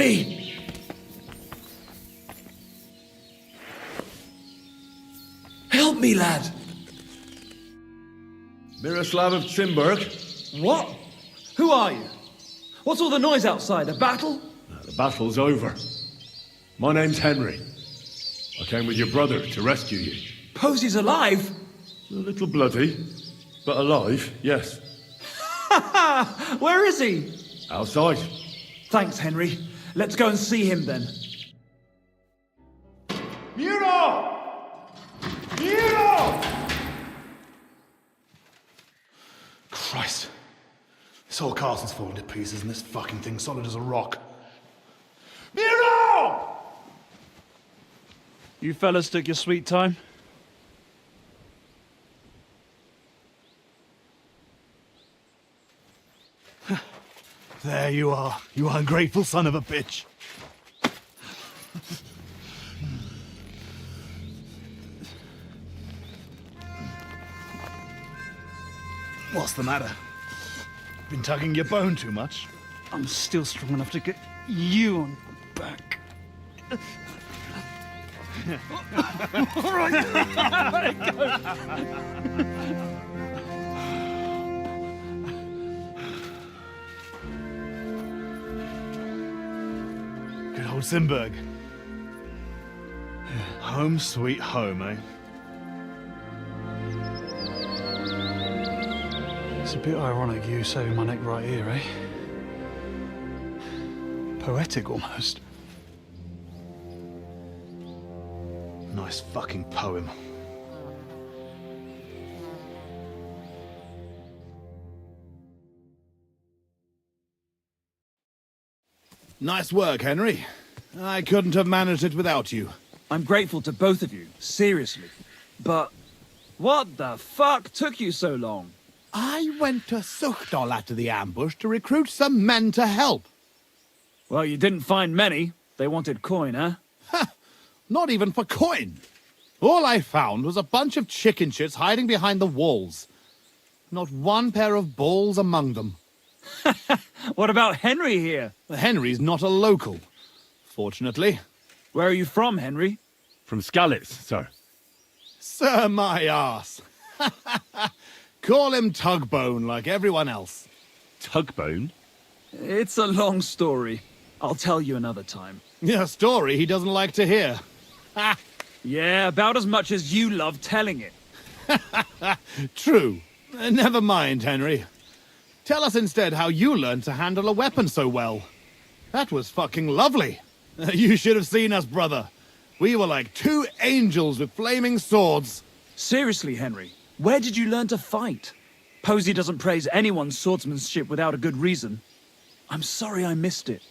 me! Help me, lad! Miroslav of Trimberg. What? Who are you? What's all the noise outside? A battle? The battle's over. My name's Henry. I came with your brother to rescue you. Posey's alive? A little bloody, but alive, yes. Where is he? Outside. Thanks, Henry. Let's go and see him then. Miro! Miro! Christ. This whole castle's falling to pieces and this fucking thing's solid as a rock. Miro! You fellas took your sweet time? There you are, you ungrateful son of a bitch. What's the matter? Been tugging your bone too much? I'm still strong enough to get you on your back. All right. Let it go. Good old Simberg. Home sweet home, eh? It's a bit ironic you saving my neck right here, eh? Poetic almost. Nice fucking poem. Nice work, Henry. I couldn't have managed it without you. I'm grateful to both of you, seriously. But what the fuck took you so long? I went to Suchdal after the ambush to recruit some men to help. Well, you didn't find many. They wanted coin, huh? Not even for coin. All I found was a bunch of chicken shits hiding behind the walls. Not one pair of balls among them. What about Henry here? Henry's not a local, fortunately. Where are you from, Henry? From Skalitz, sir. Sir, my arse. Call him Tugbone like everyone else. Tugbone? It's a long story. I'll tell you another time. A story he doesn't like to hear. Yeah, about as much as you love telling it. True. Never mind, Henry. Tell us instead how you learned to handle a weapon so well. That was fucking lovely. You should have seen us, brother. We were like two angels with flaming swords. Seriously, Henry, where did you learn to fight? Posey doesn't praise anyone's swordsmanship without a good reason. I'm sorry I missed it.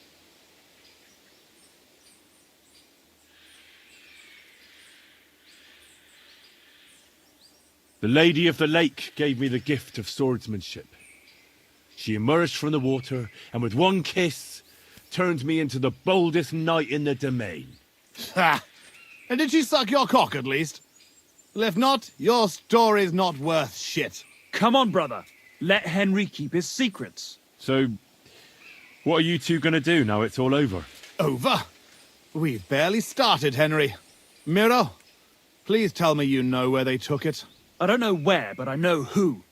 The Lady of the Lake gave me the gift of swordsmanship. She emerged from the water, and with one kiss, turned me into the boldest knight in the domain. Ha! And did she suck your cock, at least? Well, if not, your story's not worth shit. Come on, brother. Let Henry keep his secrets. So, what are you two gonna do now it's all over? Over? We've barely started, Henry. Miro, please tell me you know where they took it. I don't know where, but I know who.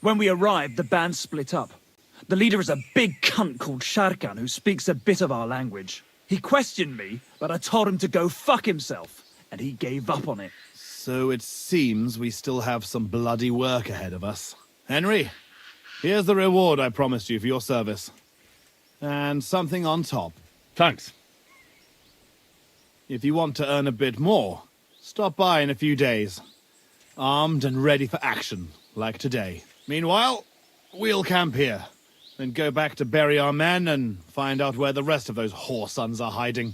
When we arrived, the band split up. The leader is a big cunt called Sharkan who speaks a bit of our language. He questioned me, but I told him to go fuck himself, and he gave up on it. So it seems we still have some bloody work ahead of us. Henry, here's the reward I promised you for your service. And something on top. Thanks. If you want to earn a bit more, stop by in a few days. Armed and ready for action, like today. Meanwhile, we'll camp here. Then go back to bury our men and find out where the rest of those whoresons are hiding.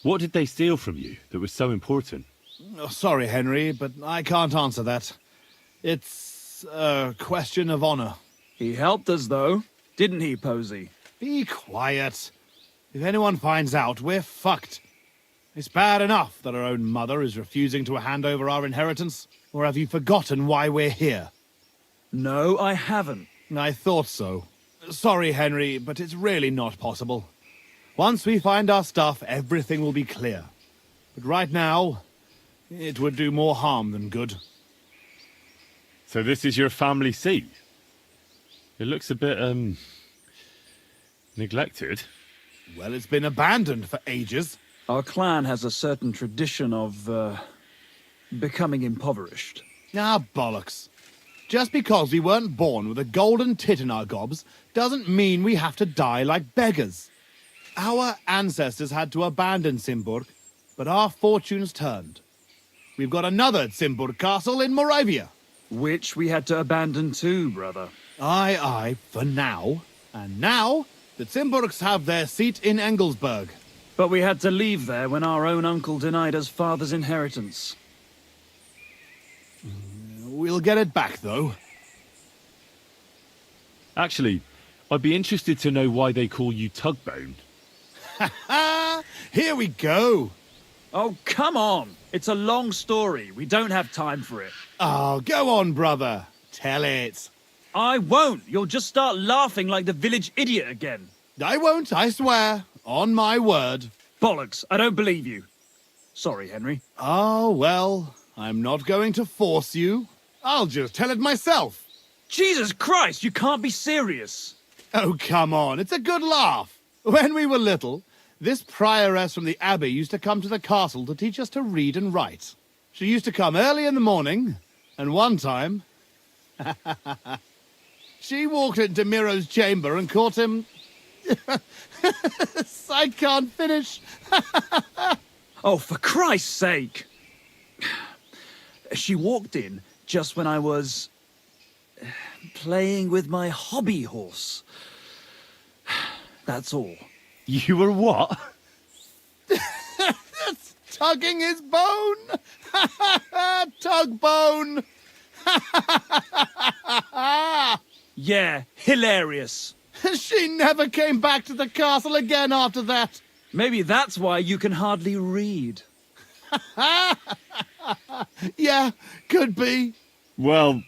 What did they steal from you that was so important? Oh, sorry, Henry, but I can't answer that. It's a question of honor. He helped us, though. Didn't he, Posey? Be quiet. If anyone finds out, we're fucked. It's bad enough that our own mother is refusing to hand over our inheritance. Or have you forgotten why we're here? No, I haven't. I thought so. Sorry, Henry, but it's really not possible. Once we find our stuff, everything will be clear. But right now, it would do more harm than good. So this is your family seat? It looks a bit, neglected. Well, it's been abandoned for ages. Our clan has a certain tradition of, becoming impoverished. Ah, bollocks. Just because we weren't born with a golden tit in our gobs doesn't mean we have to die like beggars. Our ancestors had to abandon Simburg, but our fortunes turned. We've got another Simburg castle in Moravia. Which we had to abandon too, brother. Aye, for now. And now, the Simburgs have their seat in Engelsberg. But we had to leave there when our own uncle denied us father's inheritance. We'll get it back, though. Actually, I'd be interested to know why they call you Tugbone. Ah, here we go. Oh, come on! It's a long story. We don't have time for it. Oh, go on, brother. Tell it. I won't! You'll just start laughing like the village idiot again. I won't, I swear. On my word. Bollocks, I don't believe you. Sorry, Henry. Oh, well, I'm not going to force you. I'll just tell it myself. Jesus Christ, you can't be serious! Oh, come on, it's a good laugh. When we were little, this prioress from the abbey used to come to the castle to teach us to read and write. She used to come early in the morning, and one time... she walked into Miro's chamber and caught him... I can't finish. Oh, for Christ's sake! She walked in just when I was... playing with my hobby horse. That's all. You were what? That's tugging his bone. Tug bone. Yeah, hilarious. She never came back to the castle again after that. Maybe that's why you can hardly read. Yeah, could be. Well,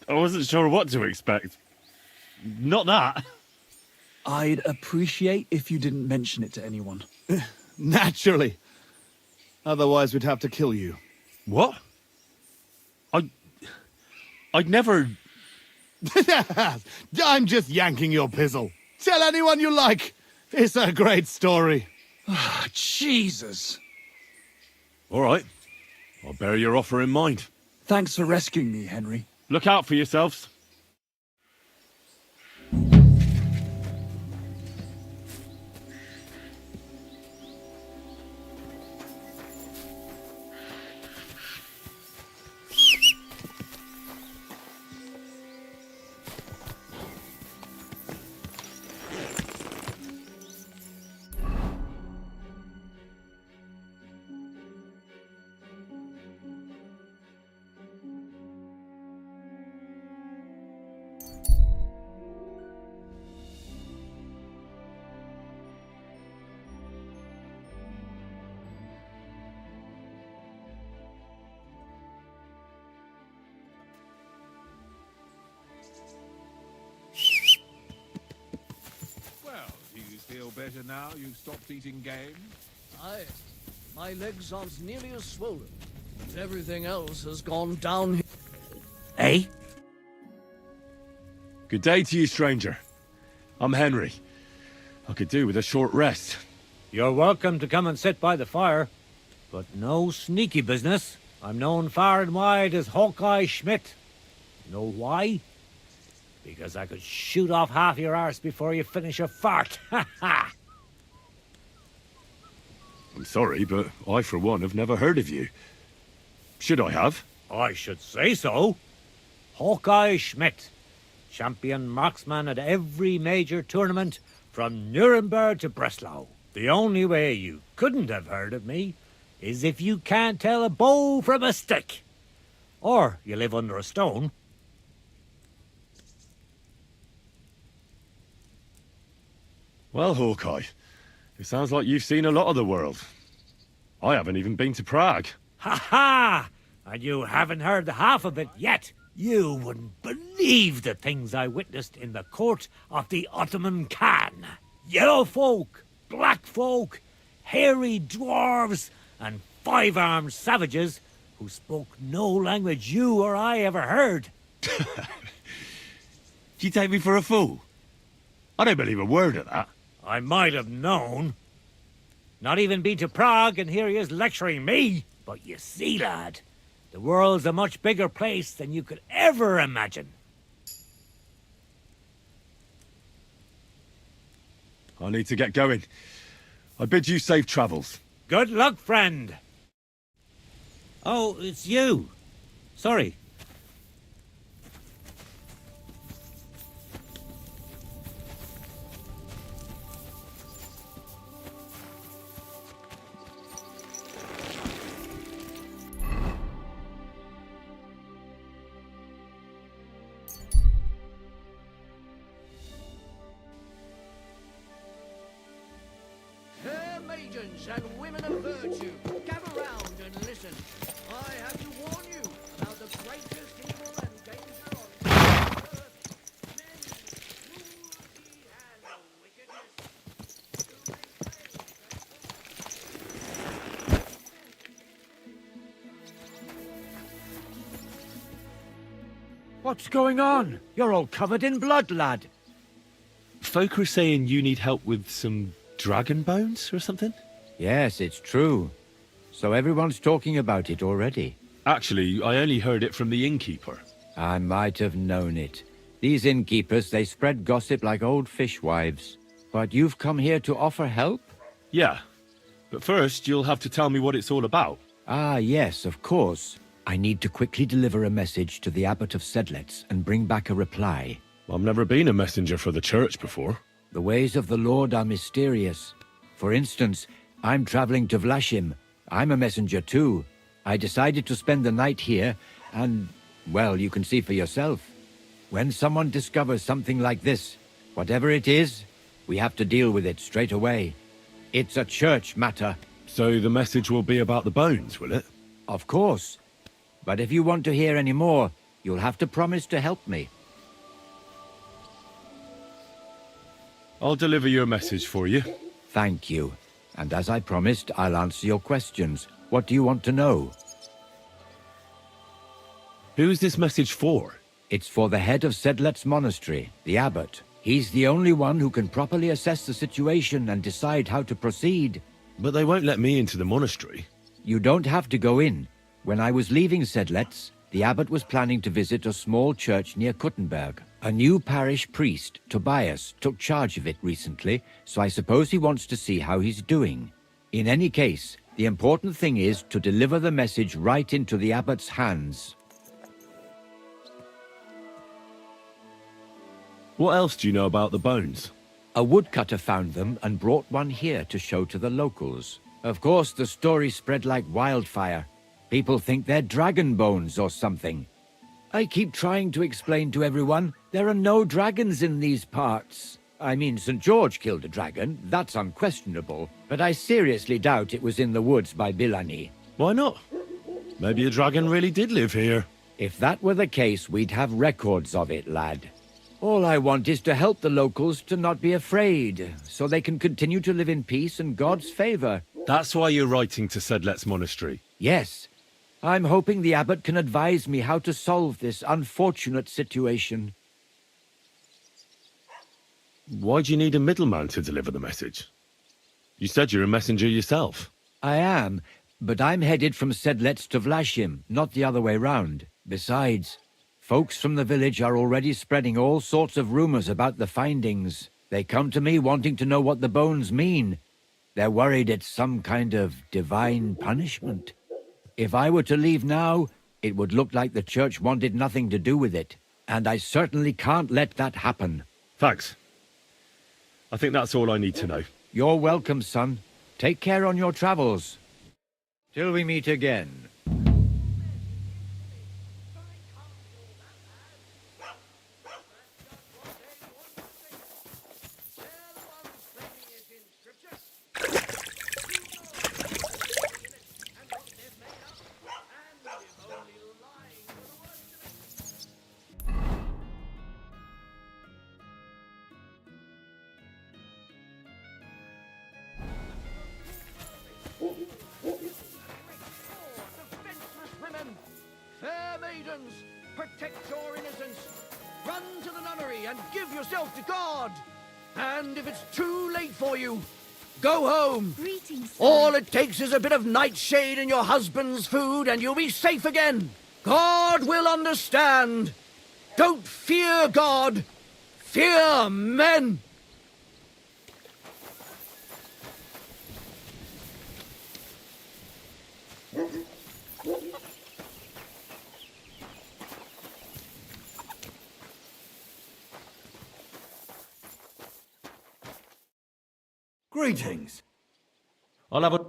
I wasn't sure what to expect. Not that. I'd appreciate if you didn't mention it to anyone. Naturally. Otherwise, we'd have to kill you. What? I'd never... I'm just yanking your pizzle. Tell anyone you like. It's a great story. Jesus. All right. I'll bear your offer in mind. Thanks for rescuing me, Henry. Look out for yourselves. Well, do you feel better now you've stopped eating game? Aye. My legs aren't nearly as swollen. But everything else has gone downhill. Eh? Good day to you, stranger. I'm Henry. I could do with a short rest. You're welcome to come and sit by the fire, but no sneaky business. I'm known far and wide as Hawkeye Schmidt. Know why? Because I could shoot off half your arse before you finish a fart. Ha ha! I'm sorry, but I, for one, have never heard of you. Should I have? I should say so. Hawkeye Schmidt. Champion marksman at every major tournament from Nuremberg to Breslau. The only way you couldn't have heard of me is if you can't tell a bow from a stick. Or you live under a stone. Well, Hawkeye, it sounds like you've seen a lot of the world. I haven't even been to Prague. Ha ha! And you haven't heard the half of it yet. You wouldn't believe the things I witnessed in the court of the Ottoman Khan. Yellow folk, black folk, hairy dwarves, and five-armed savages who spoke no language you or I ever heard. Do you take me for a fool? I don't believe a word of that. I might have known. Not even been to Prague, and here he is lecturing me. But you see, lad, the world's a much bigger place than you could ever imagine. I need to get going. I bid you safe travels. Good luck, friend. Oh, it's you. Sorry. Fair maidens and women of virtue, gather round and listen. I have to warn you about the greatest evil and danger on earth. Men, cruelty, and wickedness. What's going on? You're all covered in blood, lad. Folk are saying you need help with some dragon bones or something? Yes, it's true. So everyone's talking about it already. Actually, I only heard it from the innkeeper. I might have known it. These innkeepers, they spread gossip like old fishwives. But you've come here to offer help? Yeah. But first, you'll have to tell me what it's all about. Ah, yes, of course. I need to quickly deliver a message to the Abbot of Sedlitz and bring back a reply. I've never been a messenger for the church before. The ways of the Lord are mysterious. For instance, I'm traveling to Vlashim. I'm a messenger too. I decided to spend the night here, and, well, you can see for yourself. When someone discovers something like this, whatever it is, we have to deal with it straight away. It's a church matter. So the message will be about the bones, will it? Of course. But if you want to hear any more, you'll have to promise to help me. I'll deliver your message for you. Thank you. And as I promised, I'll answer your questions. What do you want to know? Who's this message for? It's for the head of Sedlet's monastery, the abbot. He's the only one who can properly assess the situation and decide how to proceed. But they won't let me into the monastery. You don't have to go in. When I was leaving Sedlets, the abbot was planning to visit a small church near Kuttenberg. A new parish priest, Tobias, took charge of it recently, so I suppose he wants to see how he's doing. In any case, the important thing is to deliver the message right into the abbot's hands. What else do you know about the bones? A woodcutter found them and brought one here to show to the locals. Of course, the story spread like wildfire. People think they're dragon bones or something. I keep trying to explain to everyone there are no dragons in these parts. I mean, St. George killed a dragon, that's unquestionable, but I seriously doubt it was in the woods by Bilani. Why not? Maybe a dragon really did live here. If that were the case, we'd have records of it, lad. All I want is to help the locals to not be afraid, so they can continue to live in peace and God's favor. That's why you're writing to Sedlet's monastery. Yes. I'm hoping the abbot can advise me how to solve this unfortunate situation. Why do you need a middleman to deliver the message? You said you're a messenger yourself. I am, but I'm headed from Sedlets to Vlashim, not the other way round. Besides, folks from the village are already spreading all sorts of rumors about the findings. They come to me wanting to know what the bones mean. They're worried it's some kind of divine punishment. If I were to leave now, it would look like the church wanted nothing to do with it. And I certainly can't let that happen. Thanks. I think that's all I need to know. You're welcome, son. Take care on your travels. Till we meet again. maidens, protect your innocence. Run to the nunnery and give yourself to God. And if it's too late for you, go home. Greetings, sir. All it takes is a bit of nightshade in your husband's food and you'll be safe again. God will understand. Don't fear God. Fear men. Greetings. I'll have a...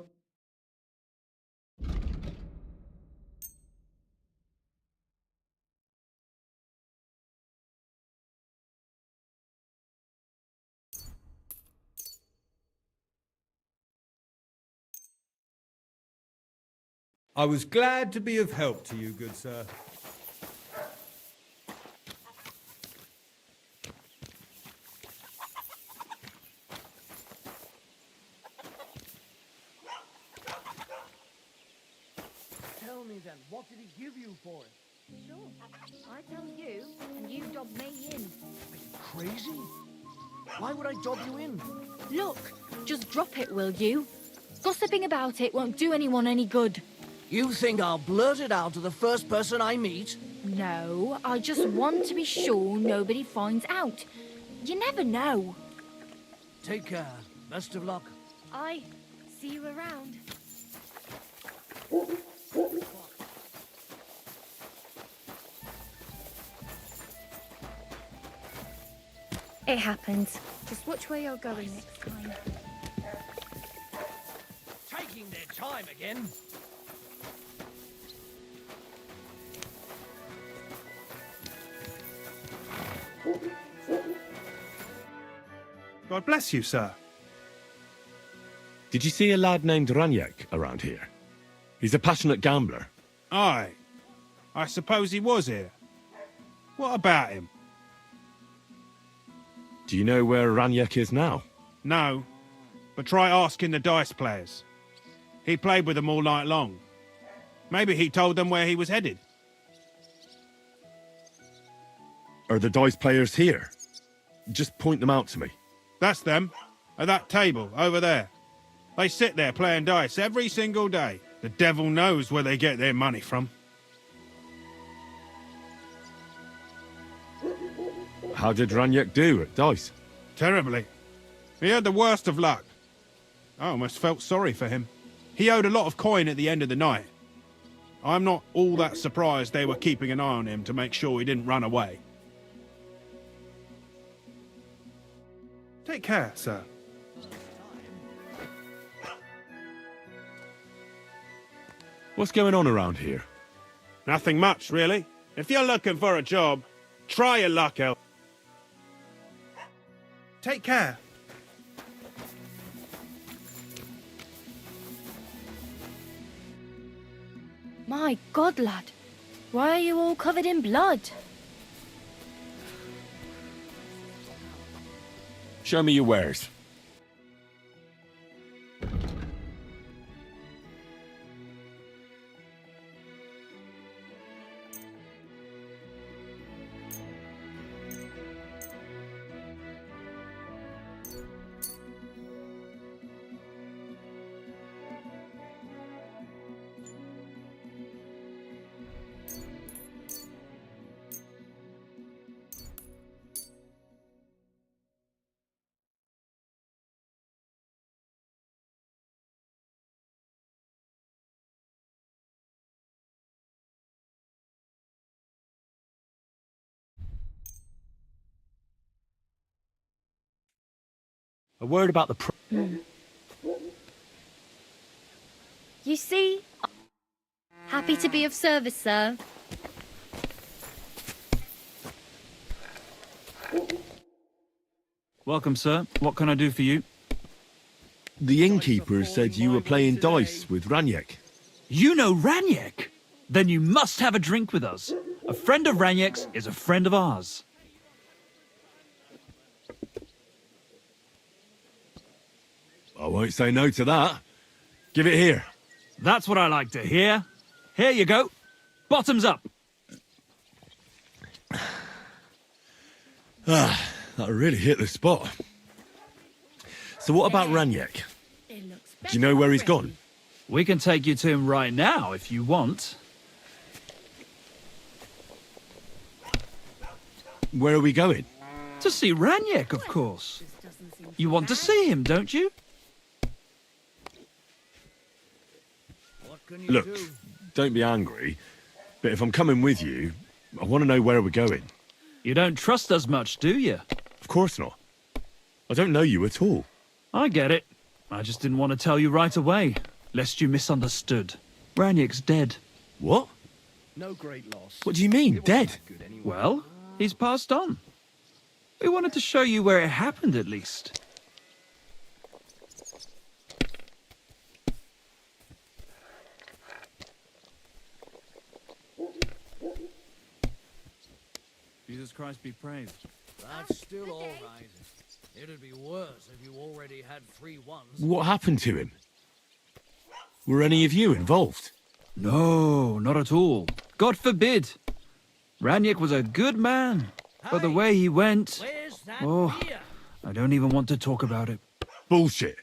I was glad to be of help to you, good sir. Tell me then, what did he give you for it? Sure. I tell you, and you dob me in. Are you crazy? Why would I dob you in? Look, just drop it, will you? Gossiping about it won't do anyone any good. You think I'll blurt it out to the first person I meet? No, I just want to be sure nobody finds out. You never know. Take care. Best of luck. I see you around. It happens. Just watch where you're going next time. Taking their time again. God bless you, sir. Did you see a lad named Raniek around here? He's a passionate gambler. Aye. I suppose he was here. What about him? Do you know where Raniek is now? No. But try asking the dice players. He played with them all night long. Maybe he told them where he was headed. Are the dice players here? Just point them out to me. That's them. At that table, over there. They sit there playing dice every single day. The devil knows where they get their money from. How did Raniek do at dice? Terribly. He had the worst of luck. I almost felt sorry for him. He owed a lot of coin at the end of the night. I'm not all that surprised they were keeping an eye on him to make sure he didn't run away. Take care, sir. What's going on around here? Nothing much, really. If you're looking for a job, try your luck, El. Take care. My God, lad. Why are you all covered in blood? Show me your wares. A word about the You see? Happy to be of service, sir. Welcome, sir. What can I do for you? The innkeeper said you were playing dice with Raniek. You know Raniek? Then you must have a drink with us. A friend of Raniek's is a friend of ours. I won't say no to that. Give it here. That's what I like to hear. Here you go. Bottoms up. That really hit the spot. So what about Raniek? Do you know where he's gone? We can take you to him right now if you want. Where are we going? To see Raniek, of course. You want to see him, don't you? Look, don't be angry, but if I'm coming with you, I want to know where we're going. You don't trust us much, do you? Of course not. I don't know you at all. I get it. I just didn't want to tell you right away, lest you misunderstood. Raniek's dead. What? No great loss. What do you mean, dead? Well, he's passed on. We wanted to show you where it happened, at least. Jesus Christ be praised. That's still all right. It'd be worse if you already had 3 ones. What happened to him? Were any of you involved? No, not at all. God forbid. Raniek was a good man, but the way he went... Oh, I don't even want to talk about it. Bullshit.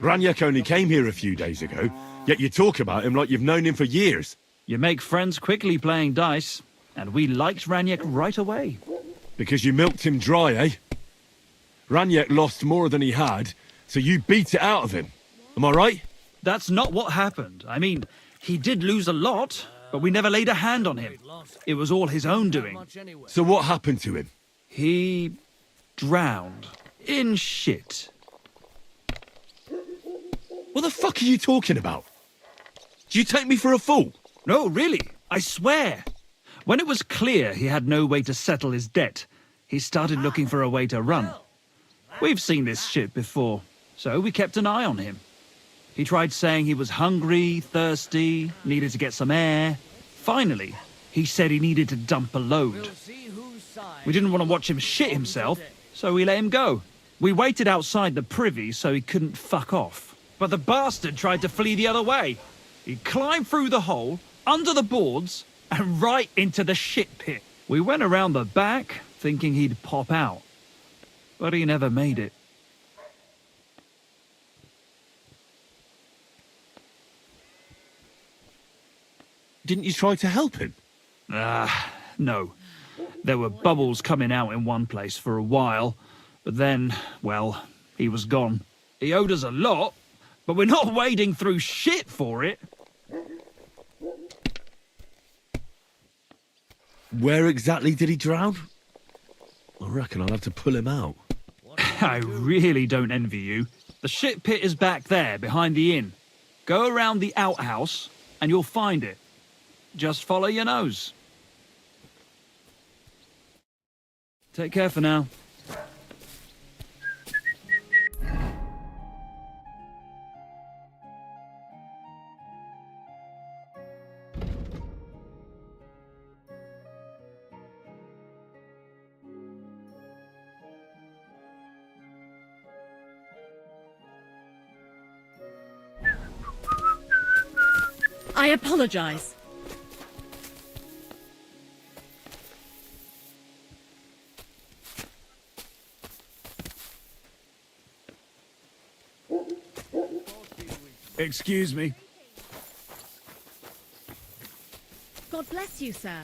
Raniek only came here a few days ago, yet you talk about him like you've known him for years. You make friends quickly playing dice, and we liked Raniek right away. Because you milked him dry, eh? Raniek lost more than he had, so you beat it out of him. Am I right? That's not what happened. I mean, he did lose a lot, but we never laid a hand on him. It was all his own doing. So what happened to him? He drowned in shit. What the fuck are you talking about? Do you take me for a fool? No, really, I swear. When it was clear he had no way to settle his debt, he started looking for a way to run. We've seen this shit before, so we kept an eye on him. He tried saying he was hungry, thirsty, needed to get some air. Finally, he said he needed to dump a load. We didn't want to watch him shit himself, so we let him go. We waited outside the privy so he couldn't fuck off. But the bastard tried to flee the other way. He climbed through the hole, under the boards, and right into the shit pit. We went around the back, thinking he'd pop out. But he never made it. Didn't you try to help him? No. There were bubbles coming out in one place for a while, but then, well, he was gone. He owed us a lot, but we're not wading through shit for it. Where exactly did he drown? I reckon I'll have to pull him out. I really don't envy you. The shit pit is back there, behind the inn. Go around the outhouse, and you'll find it. Just follow your nose. Take care for now. I apologize. Excuse me. God bless you, sir.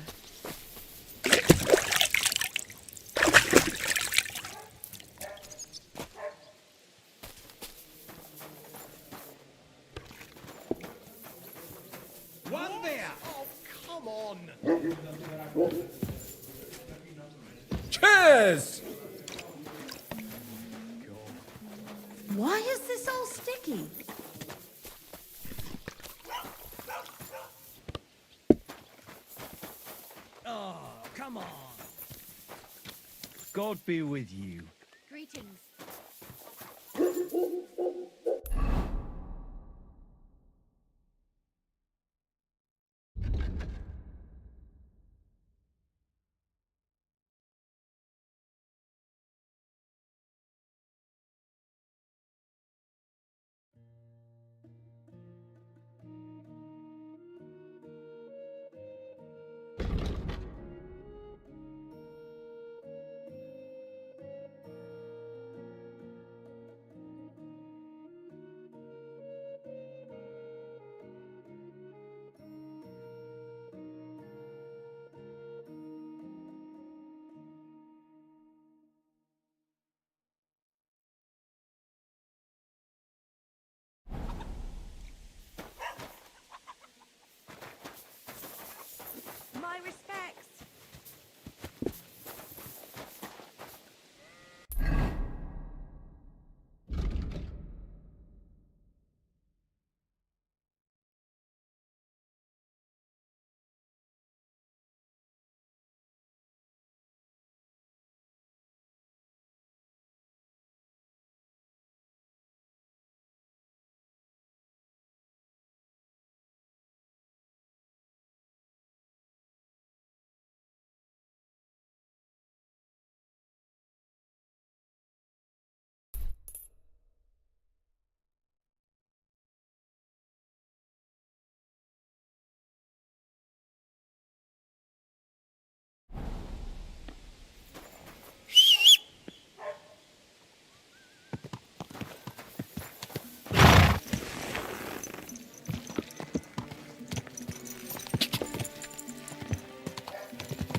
One there! Oh, come on! Cheers! Why is this all sticky? Oh, come on. God be with you. Greetings.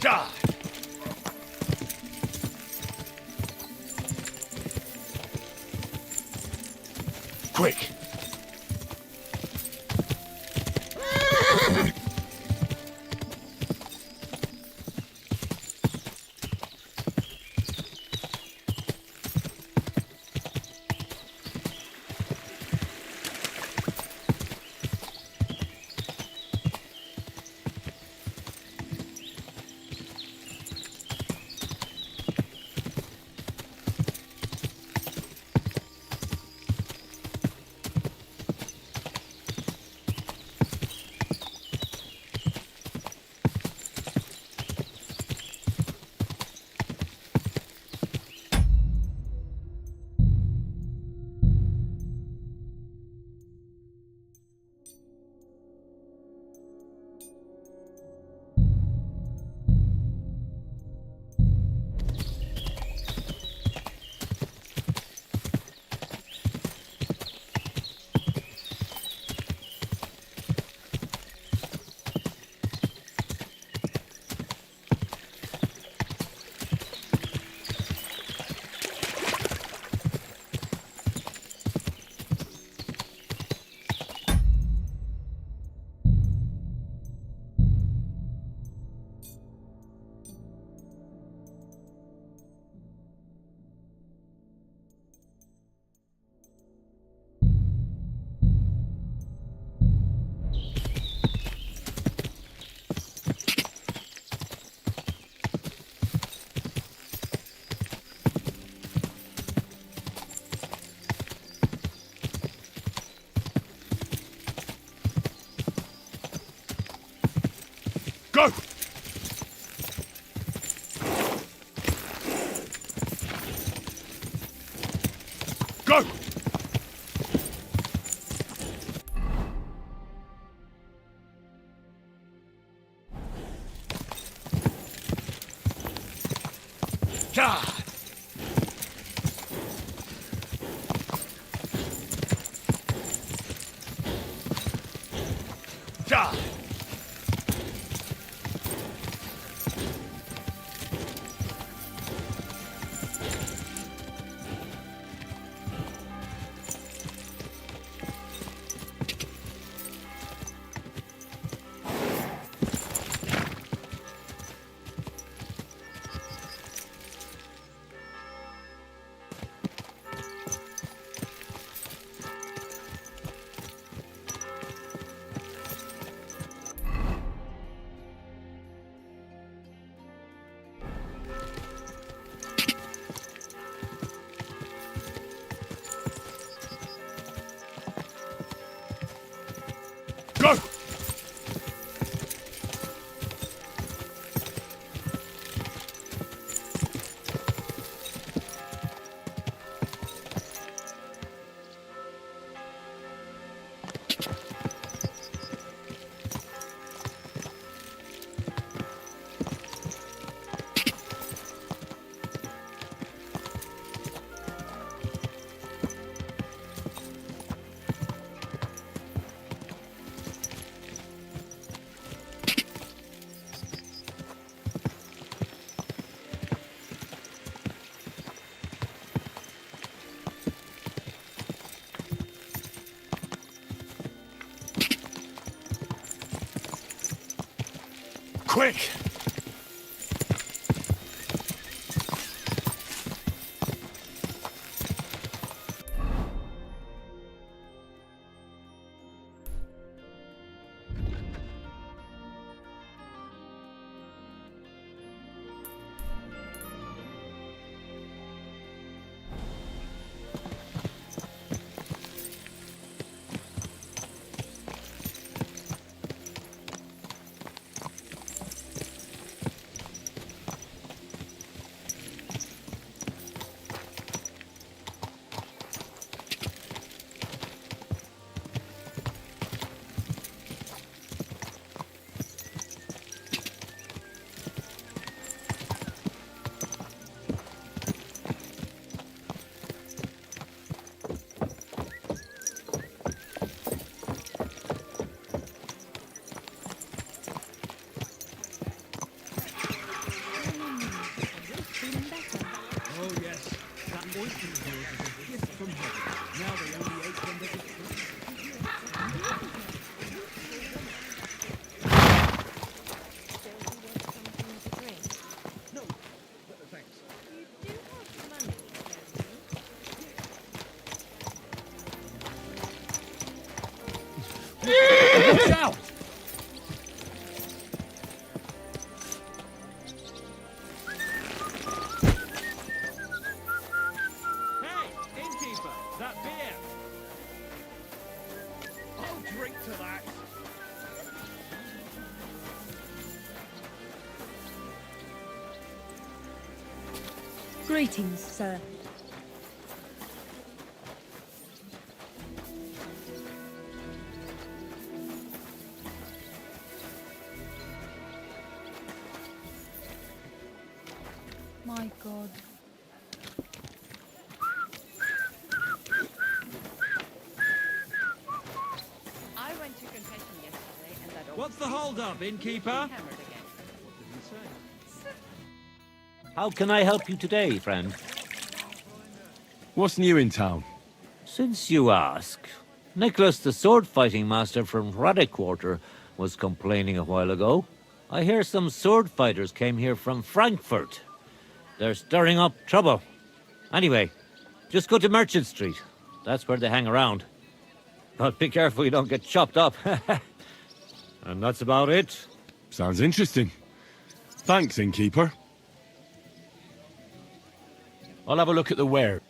Die! Quick! Go! Go! Die! Die! Go! Quick! Greetings, sir. My God. I went to confession yesterday and that What's the hold-up, innkeeper? How can I help you today, friend? What's new in town? Since you ask, Nicholas, the sword-fighting master from Radic Quarter, was complaining a while ago. I hear some sword fighters came here from Frankfurt. They're stirring up trouble. Anyway, just go to Merchant Street. That's where they hang around. But be careful you don't get chopped up. And that's about it. Sounds interesting. Thanks, innkeeper. I'll have a look at the ware.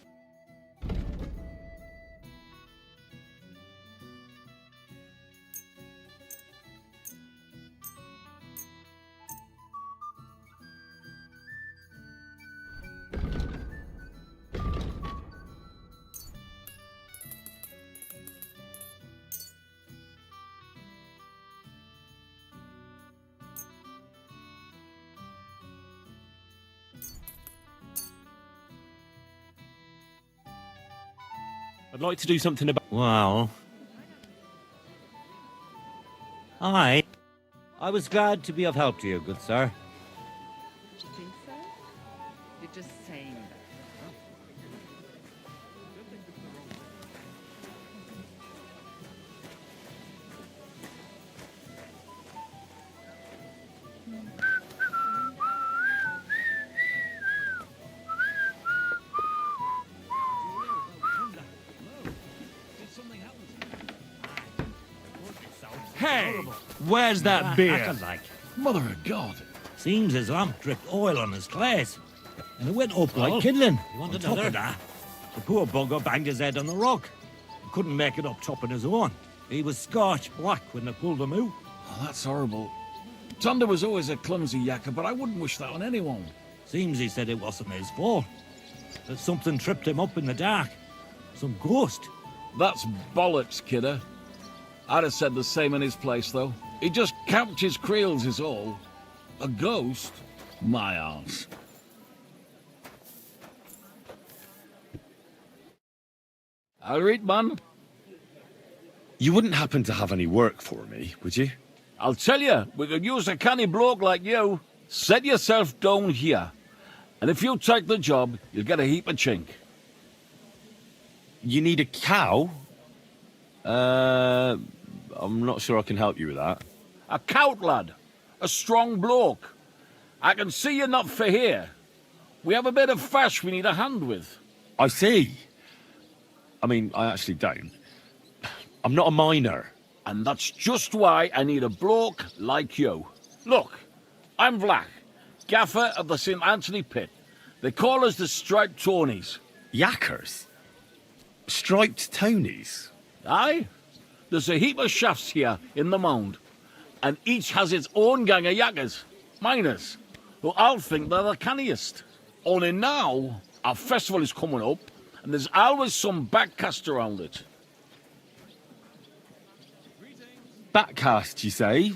I'd like to do something about... Well... I was glad to be of help to you, good sir. You think so? You're just saying that. Hey, where's that beer? Mother of God. Seems his lamp dripped oil on his clays. And it went up like kindling. You want another? That, the poor bugger banged his head on the rock. He couldn't make it up top on his own. He was scorched black when they pulled him out. Oh, that's horrible. Thunder was always a clumsy yakker, but I wouldn't wish that on anyone. Seems he said it wasn't his fault. That something tripped him up in the dark. Some ghost. That's bollocks, kidder. I'd have said the same in his place, though. He just camped his creels is all. A ghost? My arse. I'll read, man. You wouldn't happen to have any work for me, would you? I'll tell you, we could use a canny bloke like you. Set yourself down here. And if you take the job, you'll get a heap of chink. You need a cow? I'm not sure I can help you with that. A cout lad. A strong bloke. I can see you're not for here. We have a bit of fash we need a hand with. I see. I mean, I actually don't. I'm not a miner. And that's just why I need a bloke like you. Look, I'm Vlach, gaffer of the St. Anthony Pit. They call us the Striped Tonies. Yakkers? Striped Tonys? Aye. There's a heap of shafts here in the mound, and each has its own gang of yakkers, miners, who all think they're the canniest. Only now, our festival is coming up, and there's always some backcast around it. Backcast, you say?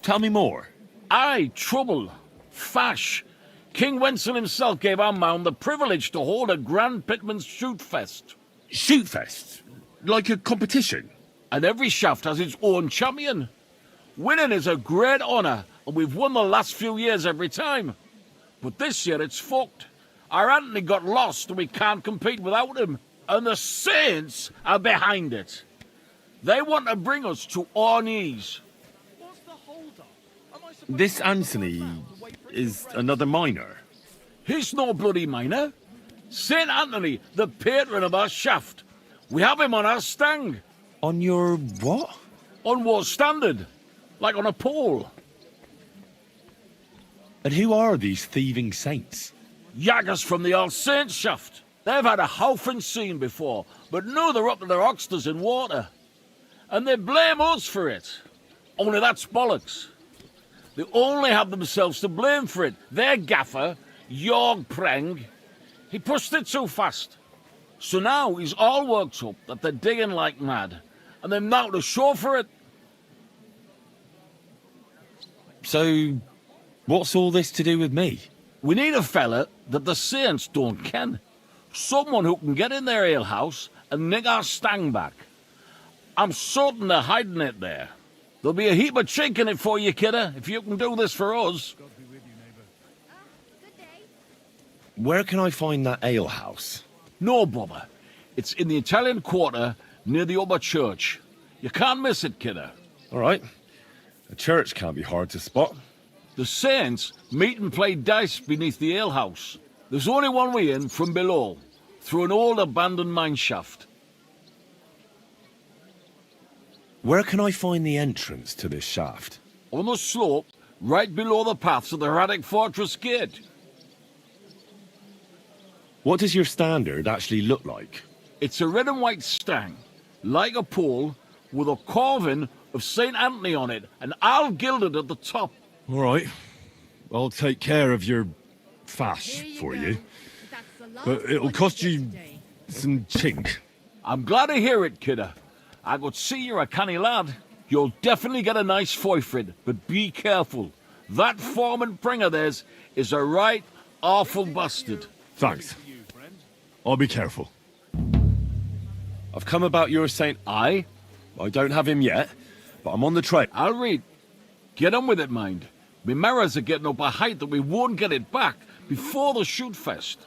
Tell me more. Aye, trouble. Fash. King Wenzel himself gave our mound the privilege to hold a grand pitman's shoot fest. Shoot fest? Like a competition? And every shaft has its own champion. Winning is a great honour, and we've won the last few years every time. But this year it's fucked. Our Anthony got lost and we can't compete without him. And the Saints are behind it. They want to bring us to our knees. This Anthony is another miner. He's no bloody miner. Saint Anthony, the patron of our shaft. We have him on our stang. On your what? On what standard? Like on a pole. And who are these thieving saints? Yaggers from the All Saints shaft. They've had a howfing scene before, but now they're up to their oxters in water. And they blame us for it. Only that's bollocks. They only have themselves to blame for it. Their gaffer, Jorg Preng. He pushed it too fast. So now he's all worked up that they're digging like mad, and they've now to show for it. So, what's all this to do with me? We need a fella that the saints don't ken. Someone who can get in their alehouse and nick our stang back. I'm certain they're hiding it there. There'll be a heap of chink in it for you, kidder, if you can do this for us. Where can I find that alehouse? No bother. It's in the Italian quarter near the upper church. You can't miss it, kidder. All right. A church can't be hard to spot. The saints meet and play dice beneath the alehouse. There's only one way in from below, through an old abandoned mine shaft. Where can I find the entrance to this shaft? On the slope, right below the paths of the Radic Fortress Gate. What does your standard actually look like? It's a red and white stang, like a pole, with a carving of St. Anthony on it, and all gilded at the top. All right. I'll take care of your fash for you. But it'll cost you some chink. I'm glad to hear it, kidder. I could see you're a canny lad. You'll definitely get a nice foy for it, but be careful. That foreman pring of theirs is a right awful bastard. Thanks. I'll be careful. I've come about your Saint. Aye? I don't have him yet, but I'm on the trail. I'll read. Get on with it, mind. Me mirrors are getting up a height that we won't get it back before the shoot fest.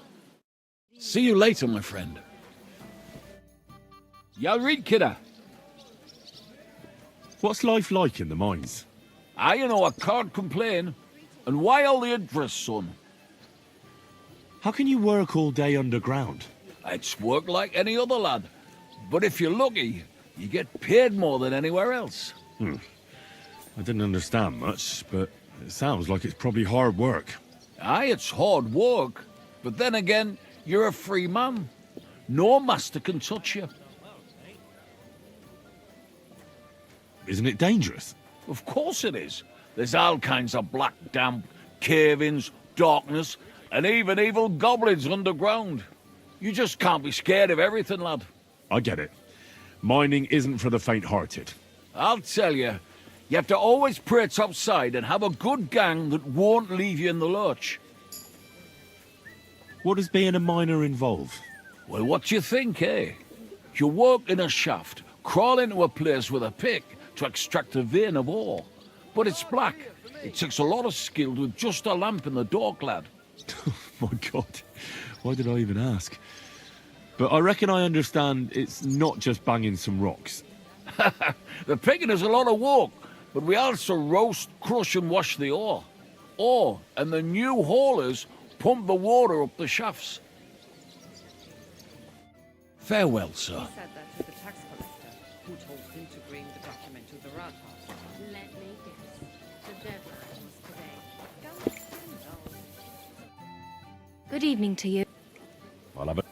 See you later, my friend. Y'all read, kidder. What's life like in the mines? I can't complain. And why all the interest, son? How can you work all day underground? It's work like any other lad. But if you're lucky, you get paid more than anywhere else. I didn't understand much, but it sounds like it's probably hard work. Aye, it's hard work. But then again, you're a free man. No master can touch you. Isn't it dangerous? Of course it is. There's all kinds of black damp, cave-ins, darkness, and even evil goblins underground. You just can't be scared of everything, lad. I get it. Mining isn't for the faint-hearted. I'll tell you, you have to always pray topside and have a good gang that won't leave you in the lurch. What does being a miner involve? Well, what do you think, eh? You work in a shaft, crawl into a place with a pick to extract a vein of ore. But it's black. It takes a lot of skill with just a lamp in the dark, lad. Oh my God, why did I even ask? But I reckon I understand it's not just banging some rocks. The picking is a lot of work, but we also roast, crush and wash the ore. Ore, and the new haulers pump the water up the shafts. Farewell, sir. He said that to the tax collector, who told him to bring the document to the Rathaus. Let me guess. The deadline was today. Good evening to you. I'll have it.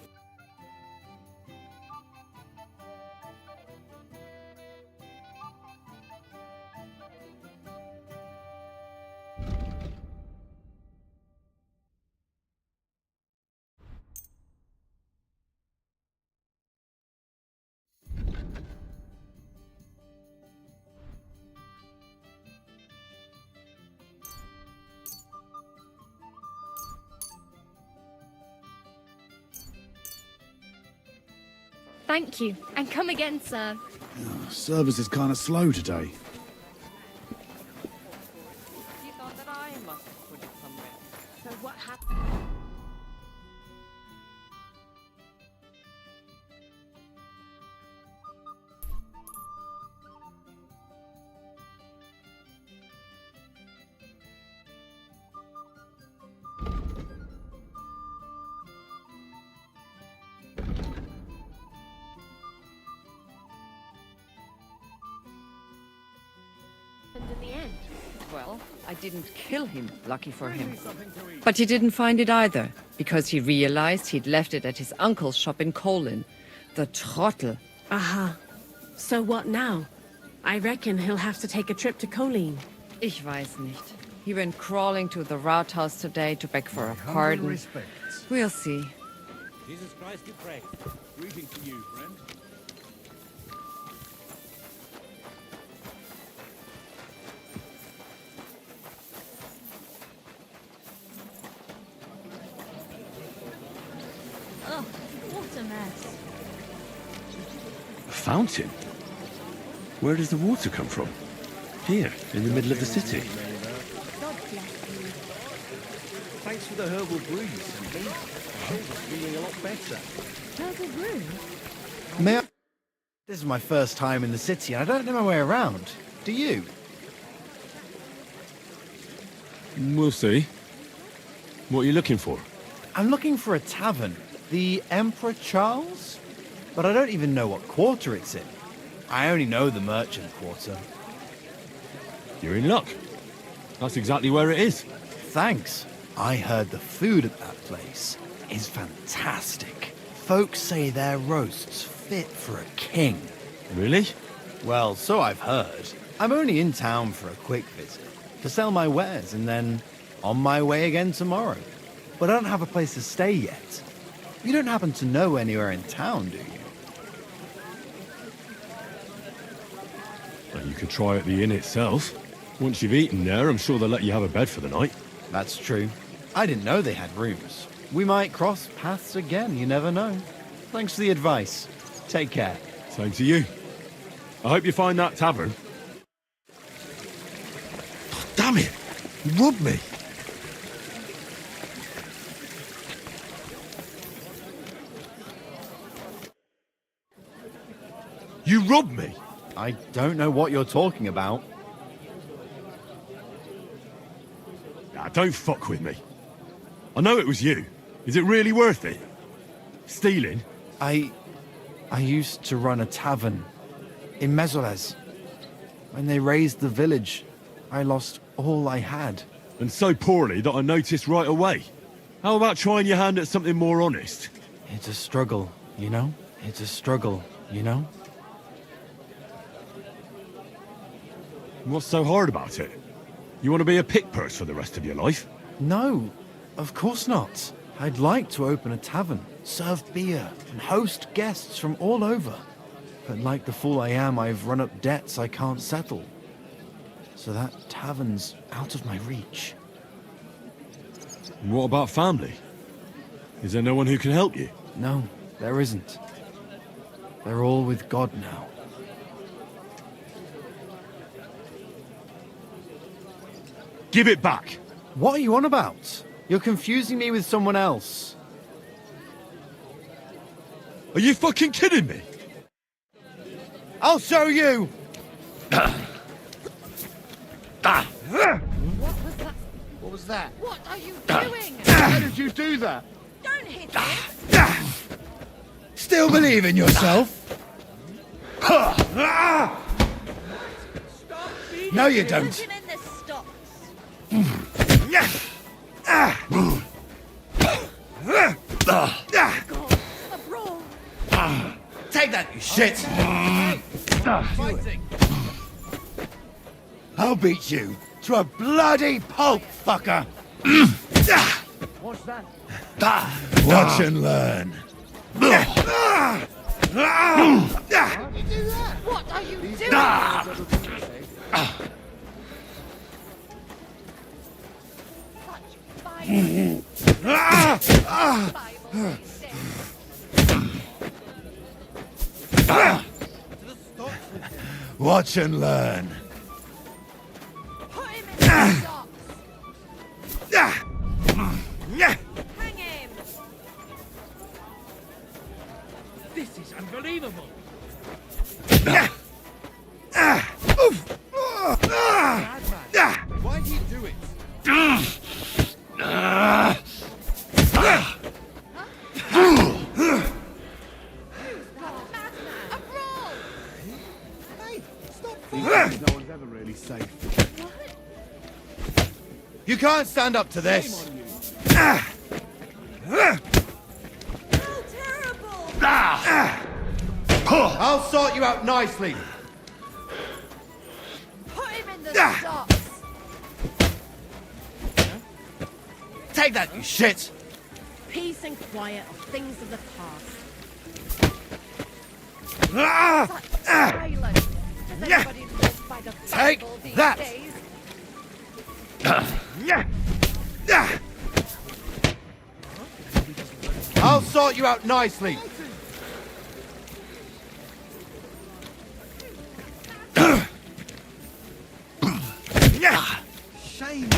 Thank you. And come again, sir. Service is kind of slow today. He thought that I must have put it somewhere. So what happened? In the end. Well, I didn't kill him, lucky for him. But he didn't find it either, because he realized he'd left it at his uncle's shop in Colin. The trottel. Aha. So what now? I reckon he'll have to take a trip to Colleen. Ich weiß nicht. He went crawling to the Rathaus today to beg for a pardon. We'll see. Jesus Christ, you pray. Greeting to you, friend. Oh, what a mess. A fountain? Where does the water come from? Here, in the middle of the city. God bless you. Thanks for the herbal breeze, Stephen. I'm feeling a lot better. Herbal brew? May I... This is my first time in the city, and I don't know my way around. Do you? We'll see. What are you looking for? I'm looking for a tavern. The Emperor Charles? But I don't even know what quarter it's in. I only know the merchant quarter. You're in luck. That's exactly where it is. Thanks. I heard the food at that place is fantastic. Folks say their roasts fit for a king. Really? Well, so I've heard. I'm only in town for a quick visit to sell my wares and then on my way again tomorrow. But I don't have a place to stay yet. You don't happen to know anywhere in town, do you? Well, you could try at the inn itself. Once you've eaten there, I'm sure they'll let you have a bed for the night. That's true. I didn't know they had rooms. We might cross paths again, you never know. Thanks for the advice. Take care. Same to you. I hope you find that tavern. Oh, damn it! You robbed me! You robbed me! I don't know what you're talking about. Nah, don't fuck with me. I know it was you. Is it really worth it? Stealing? I used to run a tavern in Mezoles. When they razed the village, I lost all I had. And so poorly that I noticed right away. How about trying your hand at something more honest? It's a struggle, you know? It's a struggle, you know? What's so hard about it? You want to be a pickpurse for the rest of your life? No, of course not. I'd like to open a tavern, serve beer, and host guests from all over. But like the fool I am, I've run up debts I can't settle. So that tavern's out of my reach. And what about family? Is there no one who can help you? No, there isn't. They're all with God now. Give it back! What are you on about? You're confusing me with someone else. Are you fucking kidding me? I'll show you! What was that? What are you doing? How did you do that? Don't hit him! Still believe in yourself? No, you don't. Put him in the stocks. A brawl. Take that, you shit! Fighting. I'll beat you to a bloody pulp, fucker! What's that? Watch and learn. How did you do that? What are you doing? Watch and learn. Put him in the stocks. Hang him. This is unbelievable. Why'd he do it? A brawl. Hey, stop No one's ever really safe. You can't stand up to this. How terrible. I'll sort you out nicely. Put him in the stocks. Take that, you shit! Peace and quiet are things of the past. Silence. Does anybody live by the Take Bible these that. days? I'll sort you out nicely. Shame.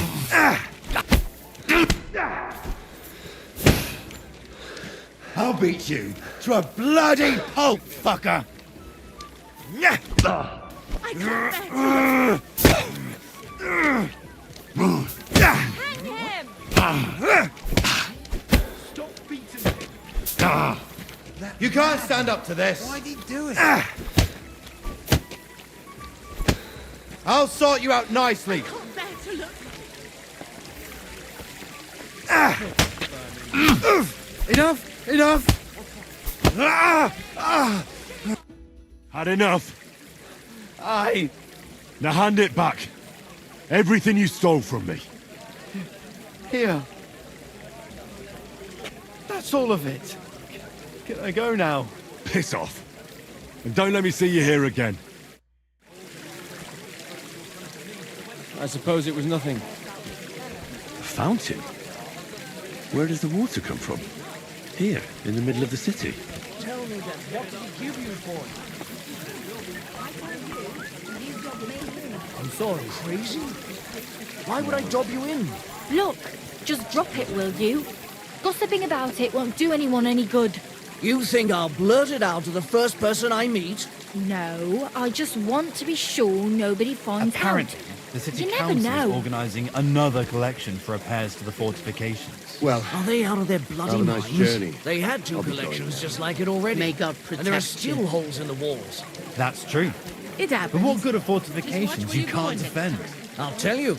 I'll beat you to a bloody pulp, fucker. I can't bear to hang him! Stop beating him. You can't stand up to this. Why'd he do it? I'll sort you out nicely. Can't bear to look. Enough! Enough! Had enough. Aye. Now hand it back. Everything you stole from me. Here. That's all of it. Can I go now? Piss off. And don't let me see you here again. I suppose it was nothing. A fountain? Where does the water come from? Here, in the middle of the city. Tell me then, what did he give you for it? I'm sorry, crazy? Why would I dob you in? Look, just drop it, will you? Gossiping about it won't do anyone any good. You think I'll blurt it out to the first person I meet? No, I just want to be sure nobody finds Apparently, out. the city You never council know. is organising another collection for repairs to the fortifications. Well, are they out of their bloody have a nice minds? journey. They had two I'll be going collections now. just like it already. May God and there are protect still you. holes in the walls. That's true. It happens. But what good are fortifications you can't defend? I'll tell you,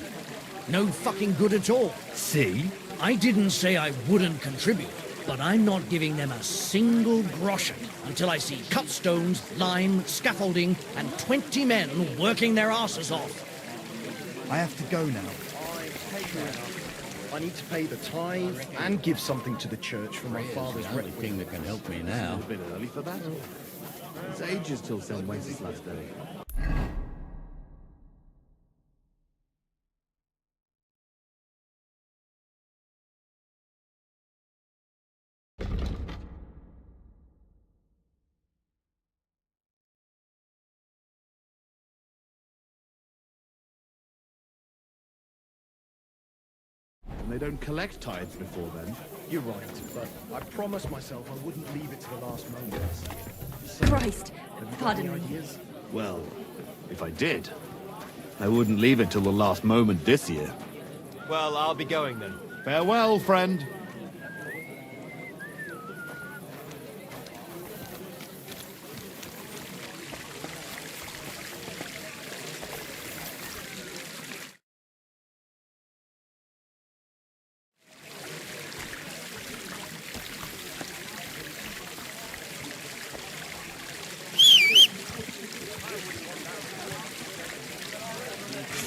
no fucking good at all. See? I didn't say I wouldn't contribute, but I'm not giving them a single groschen until I see cut stones, lime, scaffolding, and 20 men working their asses off. I have to go now. I need to pay the tithe and give something to the church for my father's only thing that can help me now. A bit early for that. It's ages till St. Wenceslas Day. And they don't collect tithes before then. You're right, but I promised myself I wouldn't leave it to the last moment. Christ, Have you got pardon any me. ideas? Well, if I did, I wouldn't leave it till the last moment this year. Well, I'll be going then. Farewell, friend.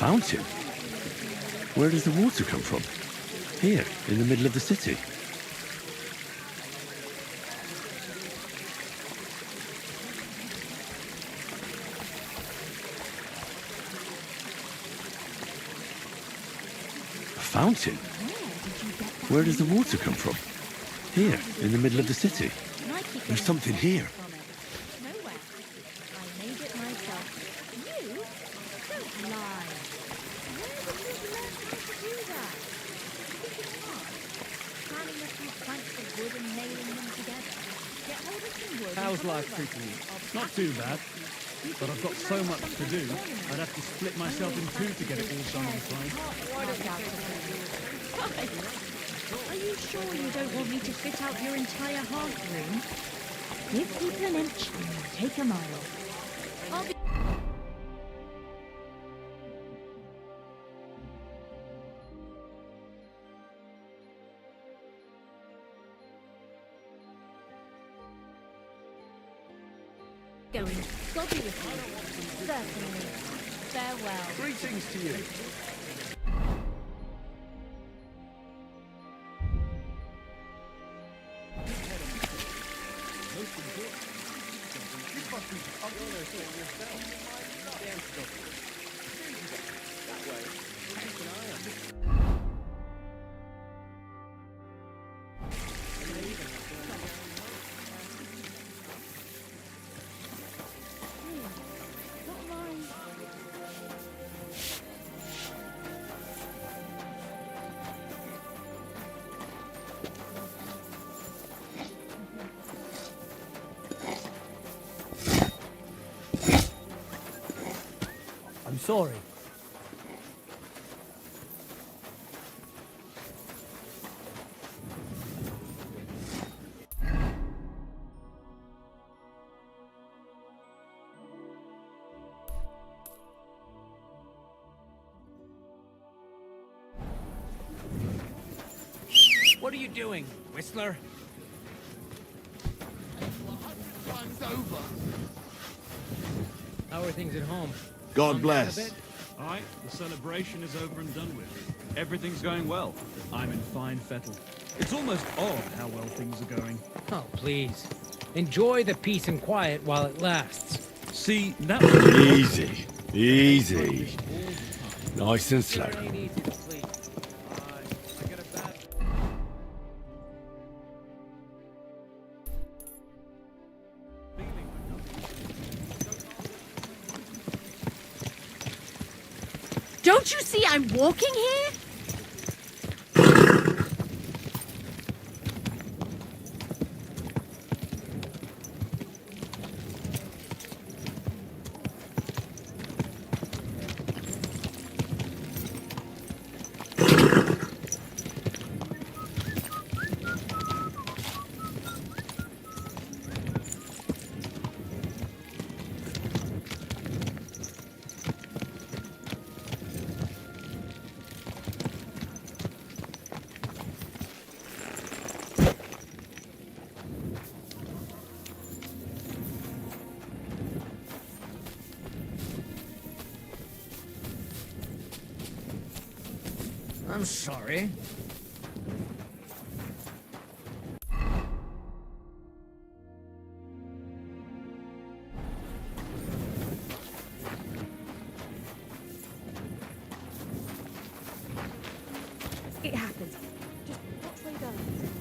Fountain? Where does the water come from? Here, in the middle of the city. A fountain? Where does the water come from? Here, in the middle of the city. There's something here. Nowhere. I made it myself. You? Don't lie. Where did you learn how to do that? Think it's hard. Planning a few planks of wood and nailing them together. Get hold of some wood. How's life treating you? Not too bad. But I've got so much to do, I'd have to split myself in two to get it all done on time. Are you sure you don't want me to fit out your entire hearth room? Give people an inch and they'll take a mile. I'll be... Going. God be with you. Certainly. Farewell. Greetings to you. I'm sorry. What are you doing, Whistler? How are things at home? God bless. Aye, the celebration is over and done with. Everything's going well. I'm in fine fettle. It's almost odd how well things are going. Oh, please. Enjoy the peace and quiet while it lasts. See, that Easy. Easy. Nice and slow. Don't you see I'm walking here? I'm sorry. It happens. Just watch where you're going.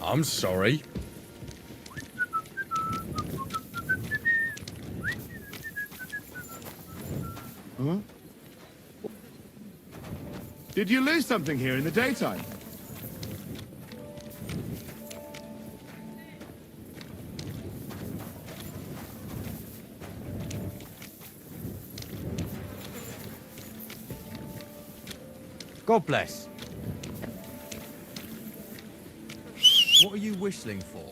I'm sorry. Huh? Did you lose something here in the daytime? God bless. What are you whistling for?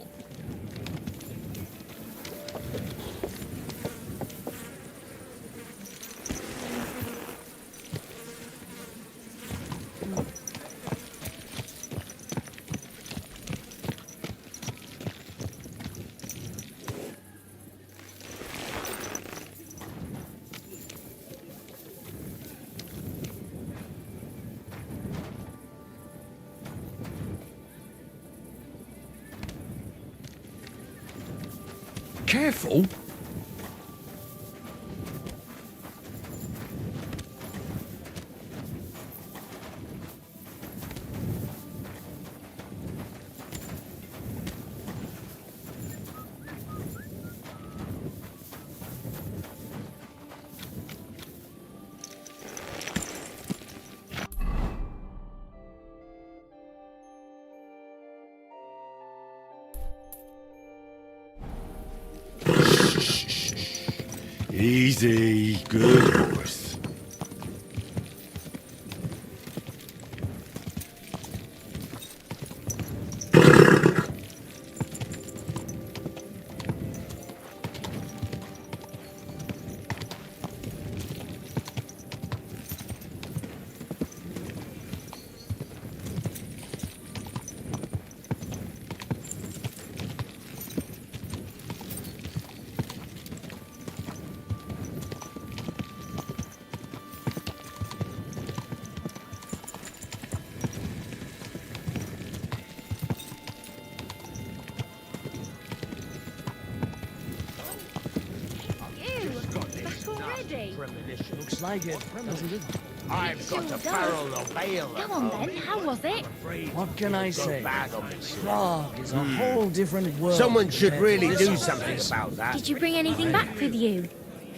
Careful. Easy. Good horse. thirsty. Looks like it, doesn't it? I've got a barrel of ale. Go on then, how was it? What can I say? Prague is a whole different world. Someone should compared to really this do place. something about that. Did you bring anything back with you?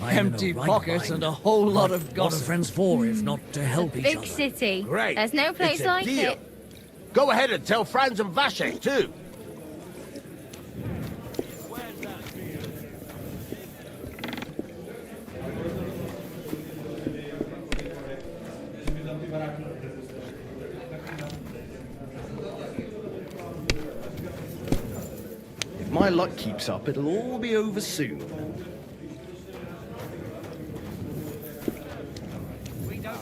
Empty pockets and a whole lot of gossip. What are friends for if not to help each Big other? city. Great. There's no place It's a like deal. it. Go ahead and tell Franz and Vasek too. If my luck keeps up, it'll all be over soon.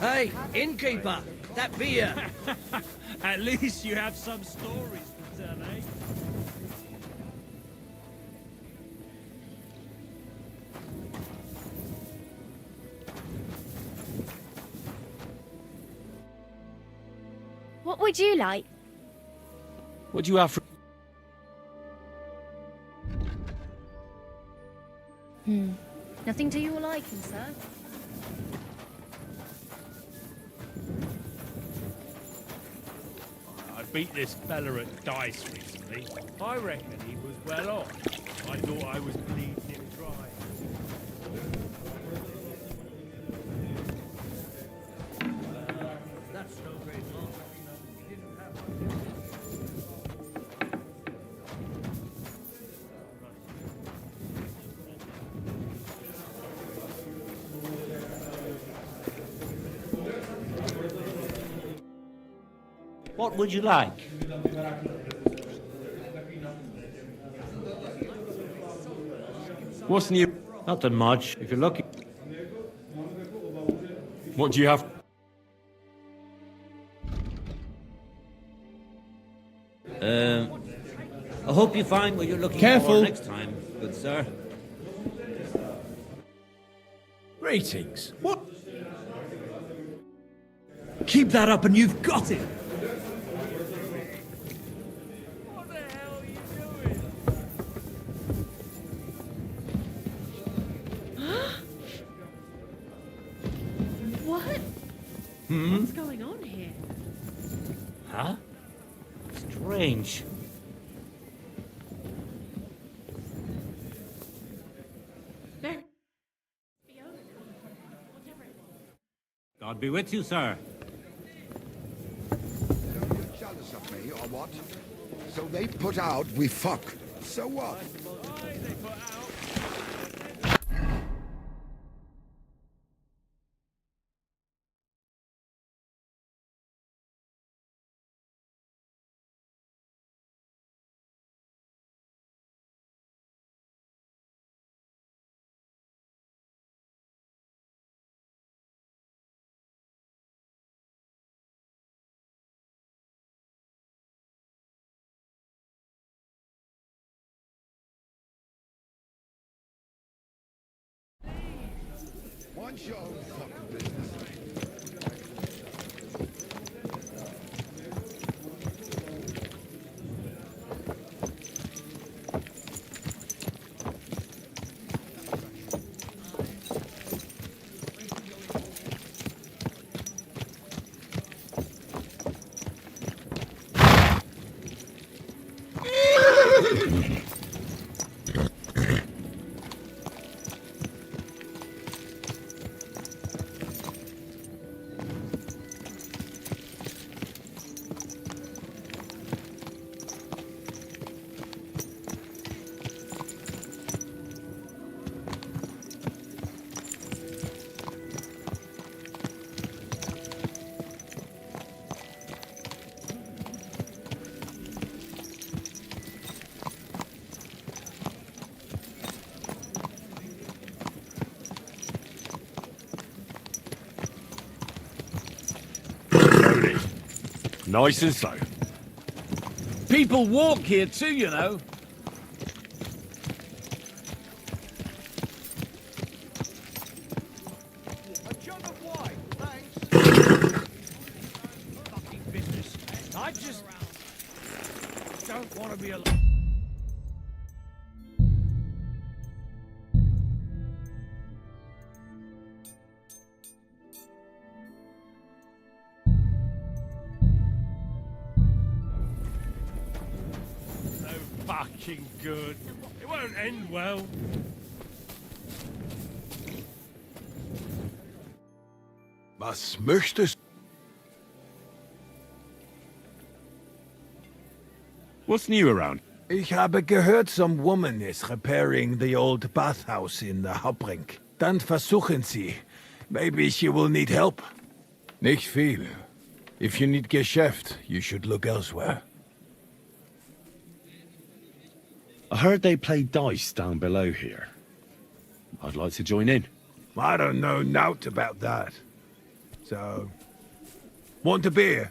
Hey, innkeeper, that beer. At least you have some stories to tell, eh? What would you like? What do you have for... Nothing to your liking, sir. I beat this fella at dice recently. I reckon he was well off. I thought I was bleeding him dry. That's no great loss. He didn't have What would you like? What's new? Nothing much. If you're lucky. What do you have? I hope you find what you're looking Careful. for next time, good sir. Greetings. What? Keep that up and you've got it! What? What's going on here? Huh? Strange. Very. God be with you, sir. Jealous of me, or what? So they put out, we fuck. So what? Mind your own fucking business. Nice and so. People walk here too, you know. A jug of wine, thanks. fucking business. I just don't want to be alone. fucking good. It won't end well. Was möchtest? What's new around? Ich habe gehört, some woman is repairing the old bathhouse in the Hauptring. Dann versuchen sie. Maybe she will need help. Nicht viel. If you need Geschäft, you should look elsewhere. I heard they play dice down below here. I'd like to join in. I don't know naught about that. So, want a beer?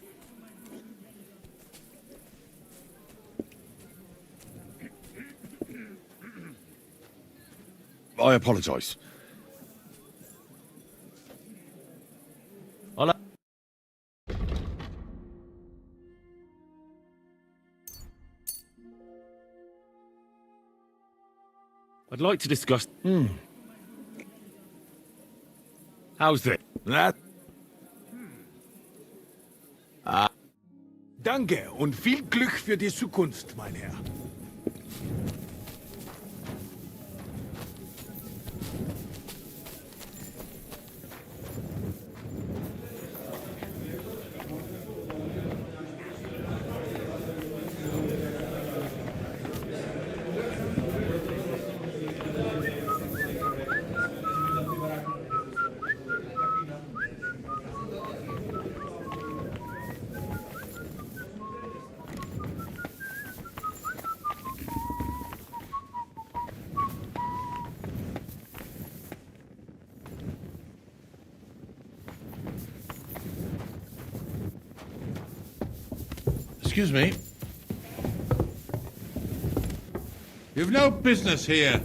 I apologise. I'd like to discuss... How's it? That... Danke und viel Glück für die Zukunft, mein Herr. Excuse me. You've no business here.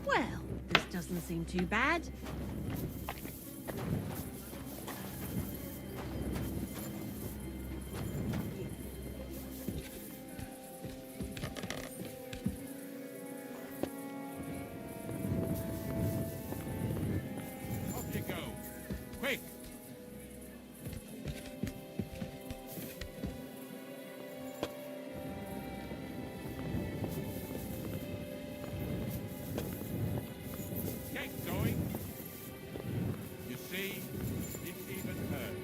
Well, this doesn't seem too bad. Off you go. Quick! Get going. You see, it's even hurt.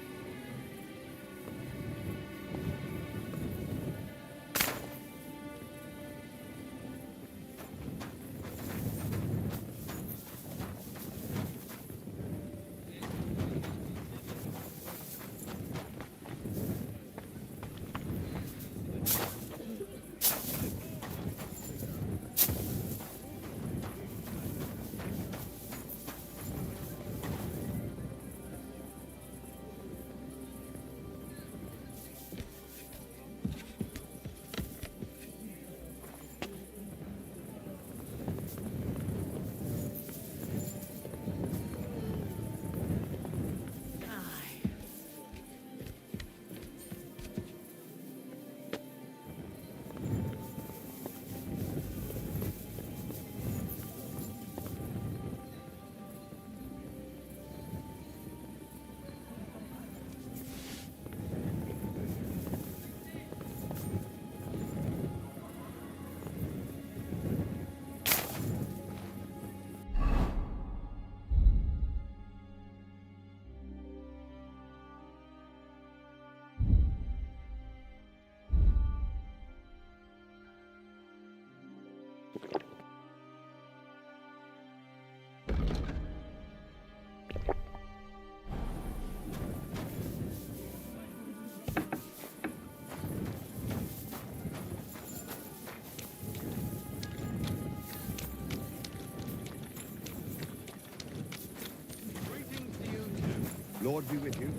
Lord be with you.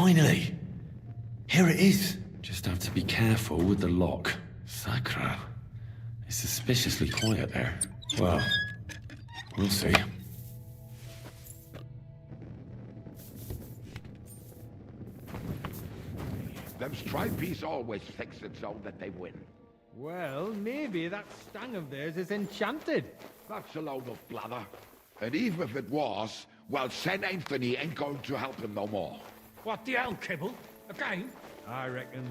Finally! Here it is. Just have to be careful with the lock. Sacra. It's suspiciously quiet there. Well, we'll see. Them stripies always fix it so that they win. Well, maybe that stang of theirs is enchanted. That's a load of blather. And even if it was, well, St. Anthony ain't going to help him no more. What the hell, Kibble? Again? I reckon.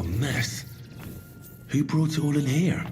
mess. Who brought it all in here?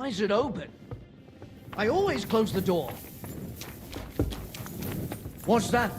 Why is it open? I always close the door. What's that?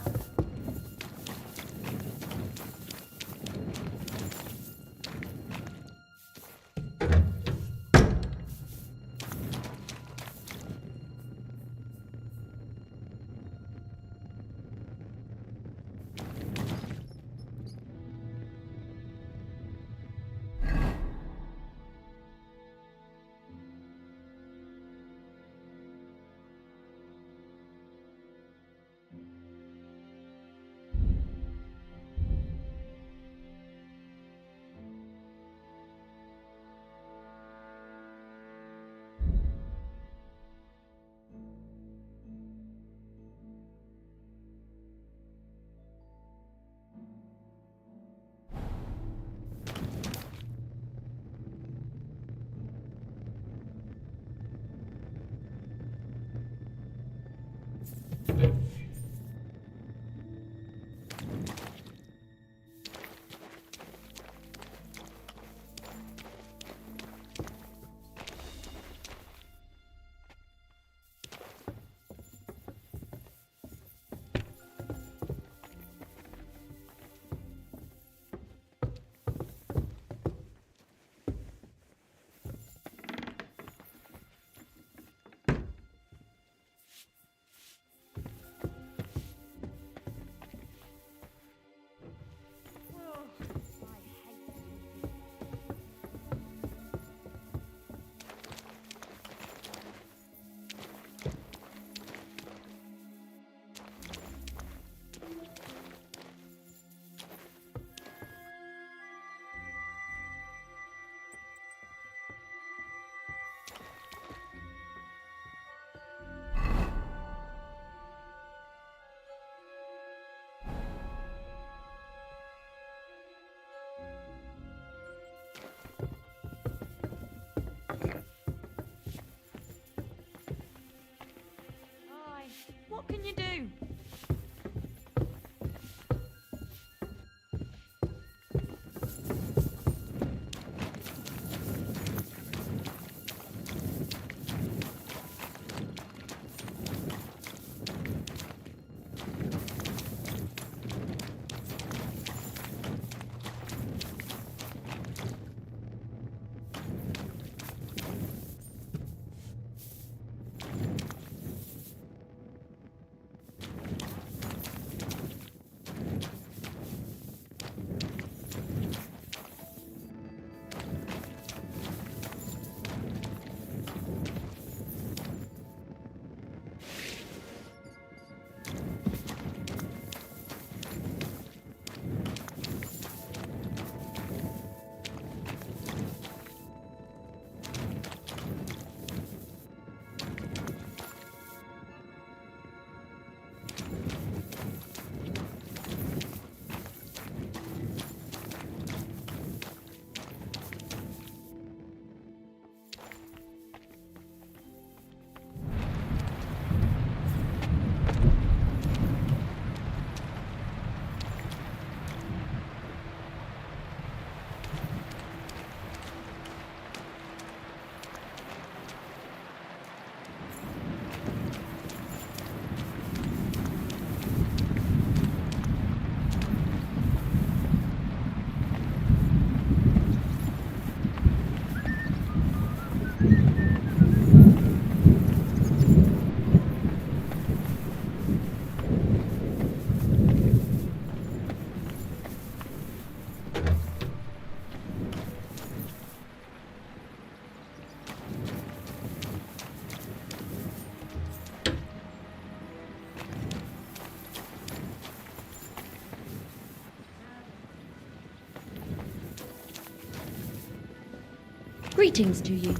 Greetings to you.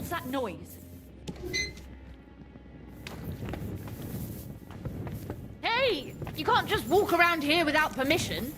What's that noise? Hey! You can't just walk around here without permission.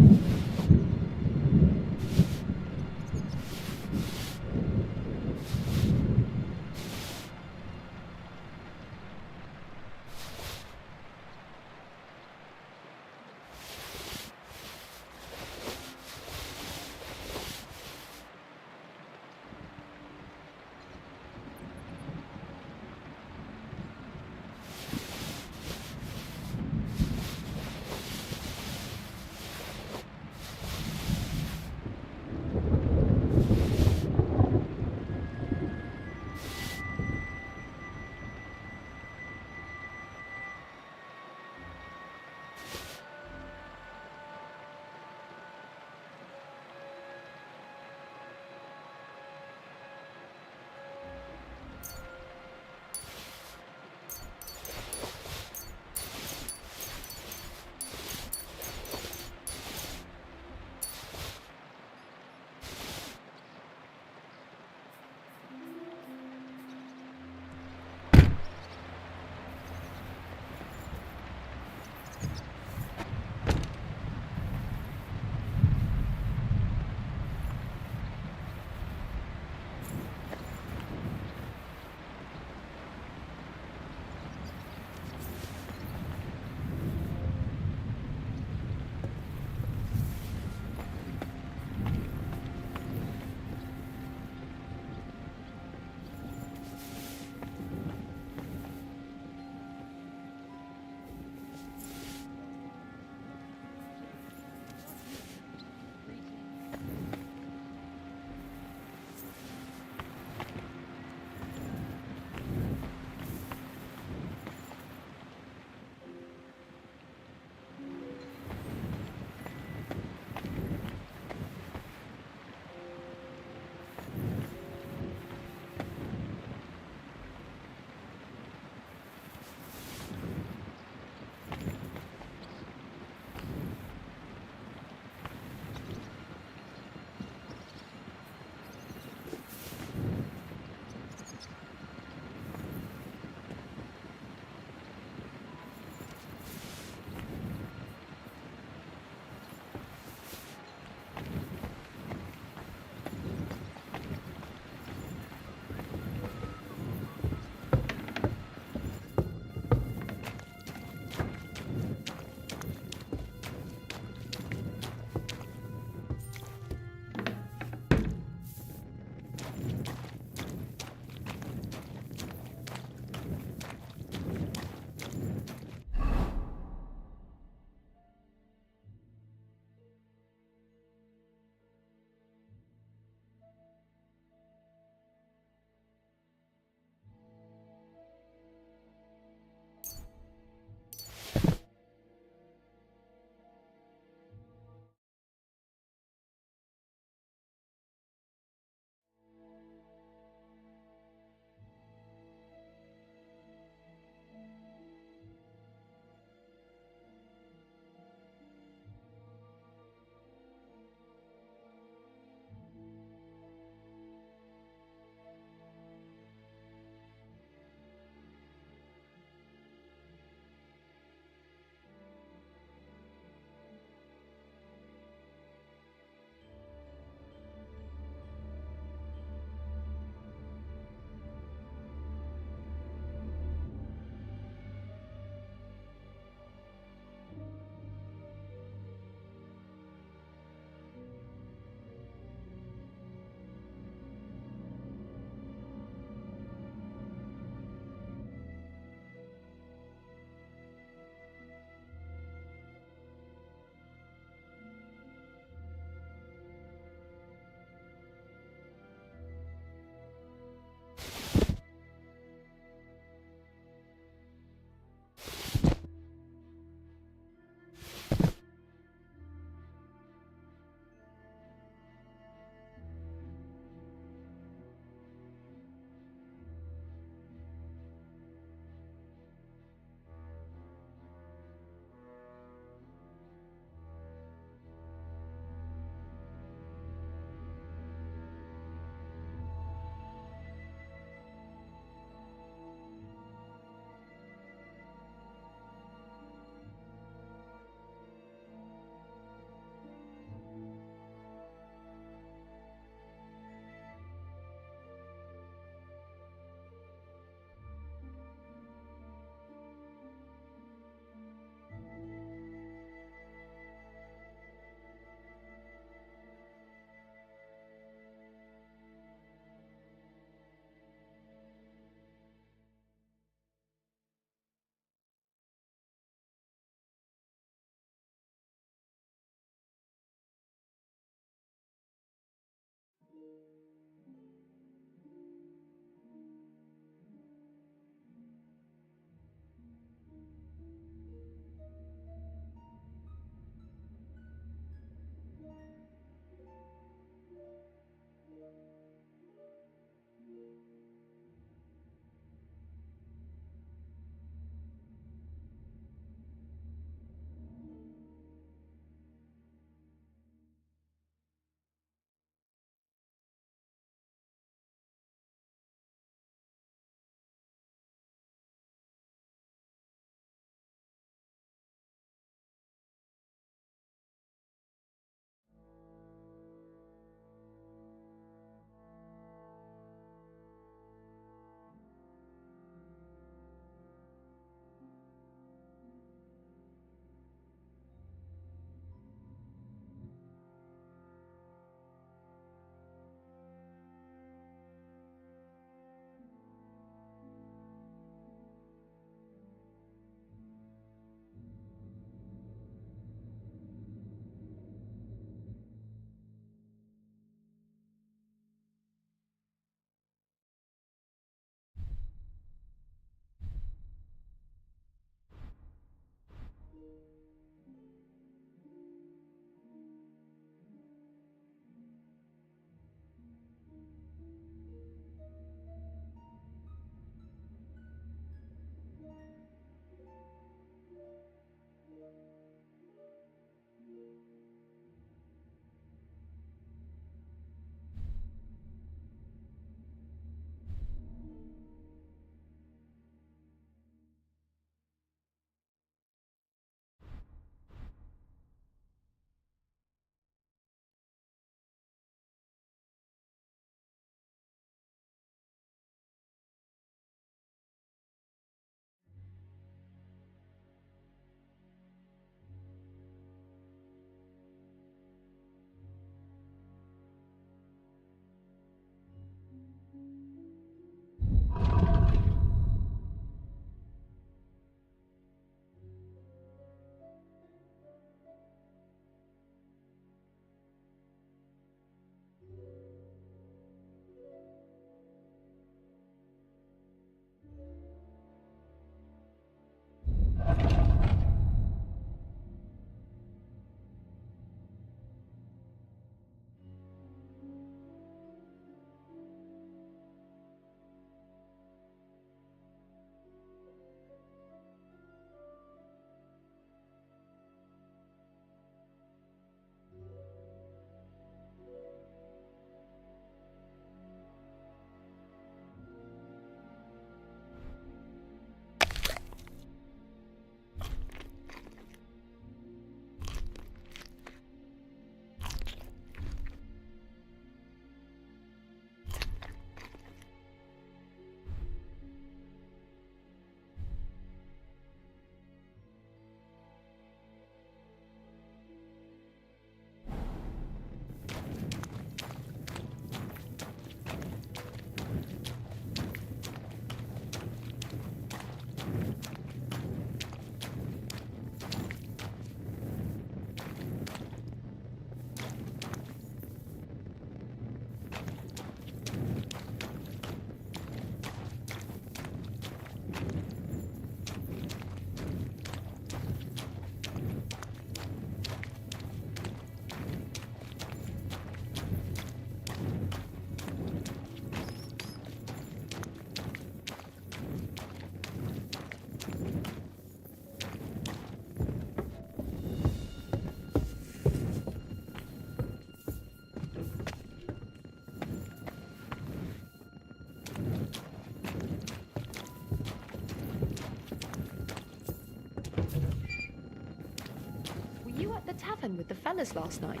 you at the tavern with the fellas last night?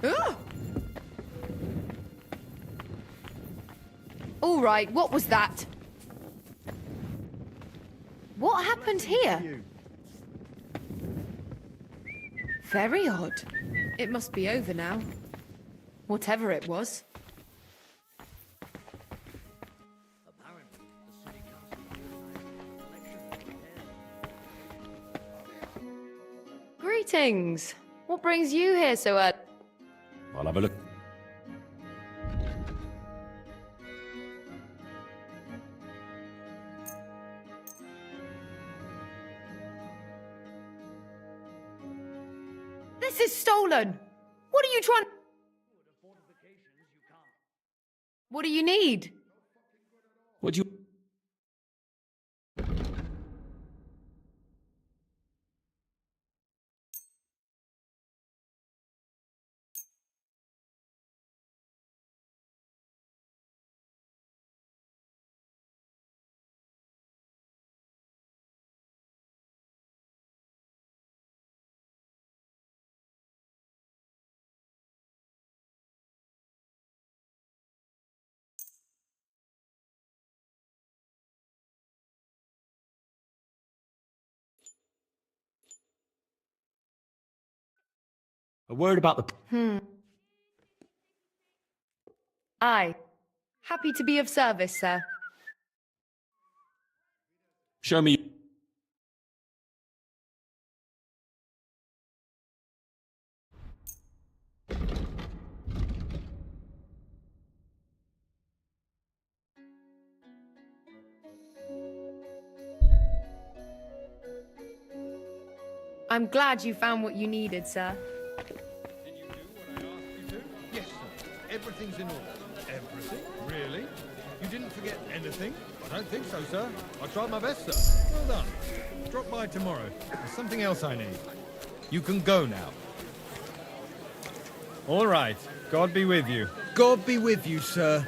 Ugh! All right, what was that? What happened here? Very odd. It must be over now. Whatever it was. Greetings. What brings you here so early? I'll have a look. This is stolen! What are you trying... What do you need? What do you... A word about the... Aye. Happy to be of service, sir. Show me... I'm glad you found what you needed, sir. Yes, sir. Everything's in order. Everything? Really? You didn't forget anything? I don't think so, sir. I tried my best, sir. Well done. Drop by tomorrow. There's something else I need. You can go now. All right. God be with you. God be with you, sir.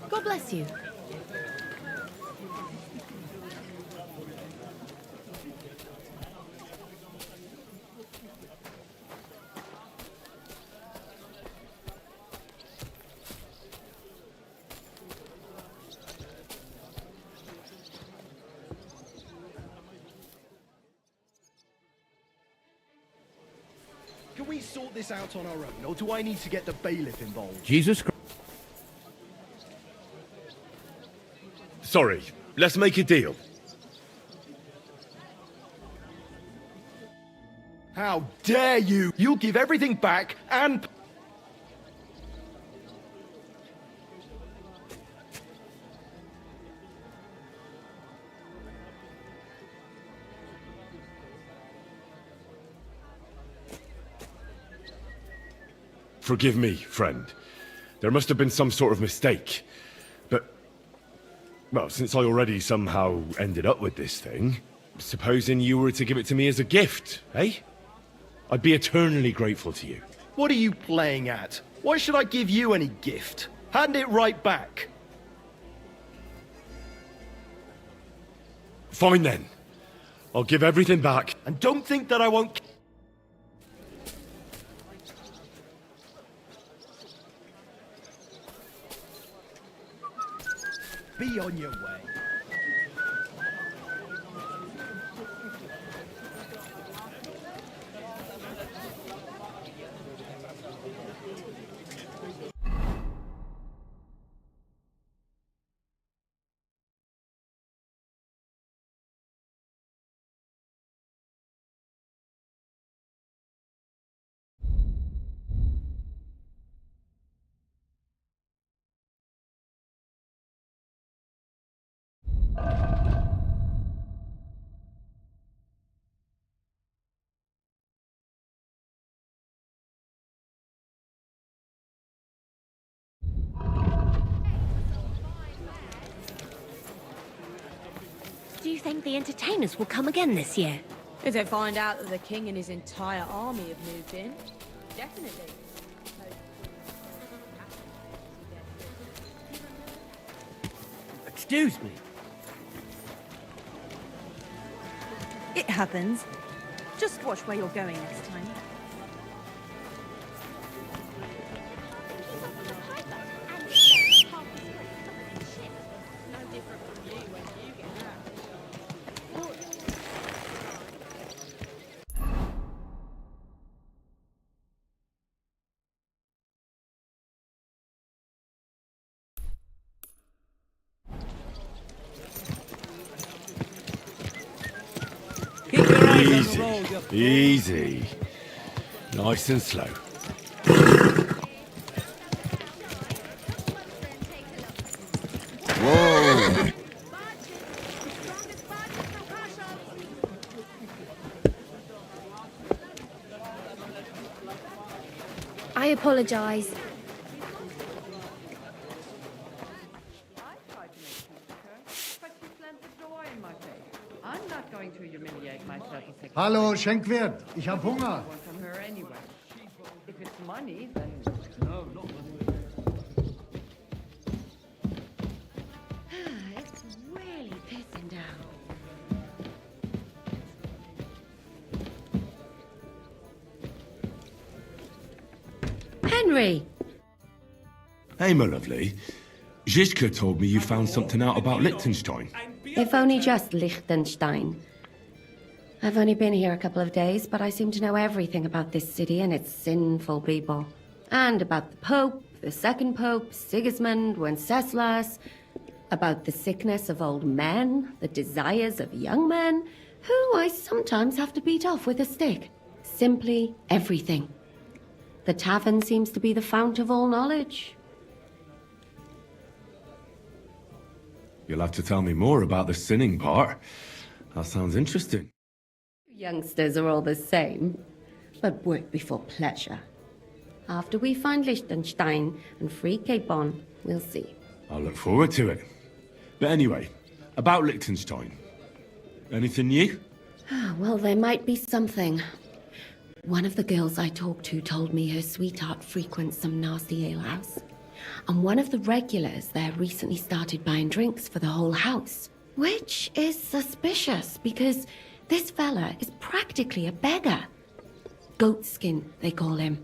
God bless you. Can we sort this out on our own, or do I need to get the bailiff involved? Jesus Christ. Sorry, let's make a deal. How dare you! You'll give everything back and... Forgive me, friend. There must have been some sort of mistake. But, well, since I already somehow ended up with this thing, supposing you were to give it to me as a gift, eh? I'd be eternally grateful to you. What are you playing at? Why should I give you any gift? Hand it right back. Fine then. I'll give everything back. And don't think that I won't... Be on your way. Do you think the entertainers will come again this year? If they find out that the king and his entire army have moved in, definitely. Excuse me. It happens. Just watch where you're going next time. Easy. Easy. Nice and slow. Whoa! I apologize. I'm not going to humiliate myself. Hallo, Schenkwert. Ich hab Hunger. From her anyway. If it's money, then no, not money. It's really pissing down. Henry! Hey, my lovely. Zizka told me you found something out about Liechtenstein. If only just Liechtenstein. I've only been here a couple of days, but I seem to know everything about this city and its sinful people. And about the Pope, the second Pope, Sigismund, Wenceslas, about the sickness of old men, the desires of young men, who I sometimes have to beat off with a stick. Simply everything. The tavern seems to be the fount of all knowledge. You'll have to tell me more about the sinning part. That sounds interesting. Youngsters are all the same, but work before pleasure. After we find Liechtenstein and free Cape Bon, we'll see. I'll look forward to it. But anyway, about Liechtenstein. Anything new? Well, there might be something. One of the girls I talked to told me her sweetheart frequents some nasty alehouse. And one of the regulars there recently started buying drinks for the whole house. Which is suspicious, because this fella is practically a beggar. Goatskin, they call him.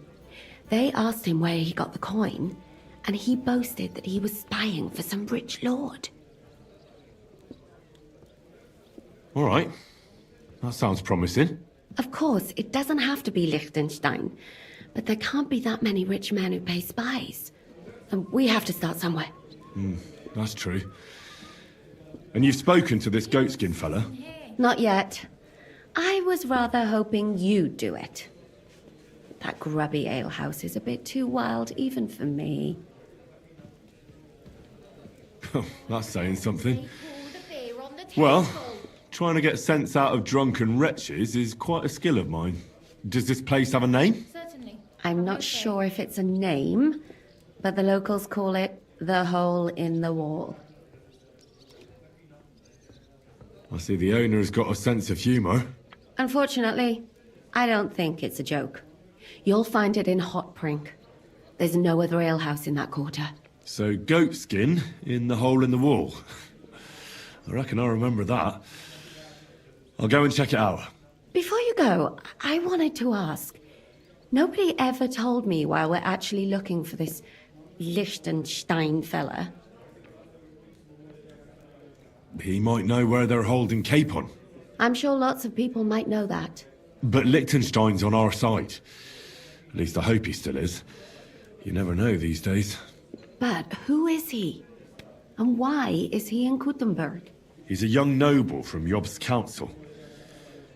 They asked him where he got the coin, and he boasted that he was spying for some rich lord. All right. That sounds promising. Of course, it doesn't have to be Liechtenstein, but there can't be that many rich men who pay spies. And we have to start somewhere. That's true. And you've spoken to this goatskin fella? Not yet. I was rather hoping you'd do it. That grubby alehouse is a bit too wild, even for me. That's saying something. Well, trying to get sense out of drunken wretches is quite a skill of mine. Does this place have a name? Certainly. I'm not sure if it's a name, but the locals call it the Hole in the Wall. I see the owner has got a sense of humour. Unfortunately, I don't think it's a joke. You'll find it in Hotprink. There's no other alehouse in that quarter. So, goatskin in the hole in the wall. I reckon I remember that. I'll go and check it out. Before you go, I wanted to ask. Nobody ever told me why we're actually looking for this Liechtenstein fella. He might know where they're holding Capon. I'm sure lots of people might know that. But Liechtenstein's on our side. At least I hope he still is. You never know these days. But who is he? And why is he in Kuttenberg? He's a young noble from Jobst's council.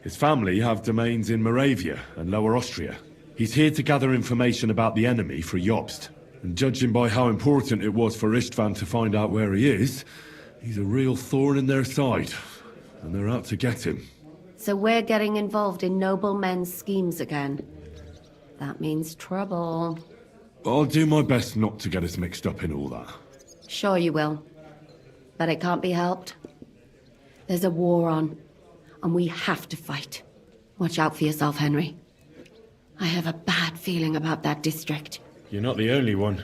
His family have domains in Moravia and Lower Austria. He's here to gather information about the enemy for Jobst. And judging by how important it was for Istvan to find out where he is, he's a real thorn in their side. And they're out to get him. So we're getting involved in noblemen's schemes again. That means trouble. I'll do my best not to get us mixed up in all that. Sure you will. But it can't be helped. There's a war on, and we have to fight. Watch out for yourself, Henry. I have a bad feeling about that district. You're not the only one.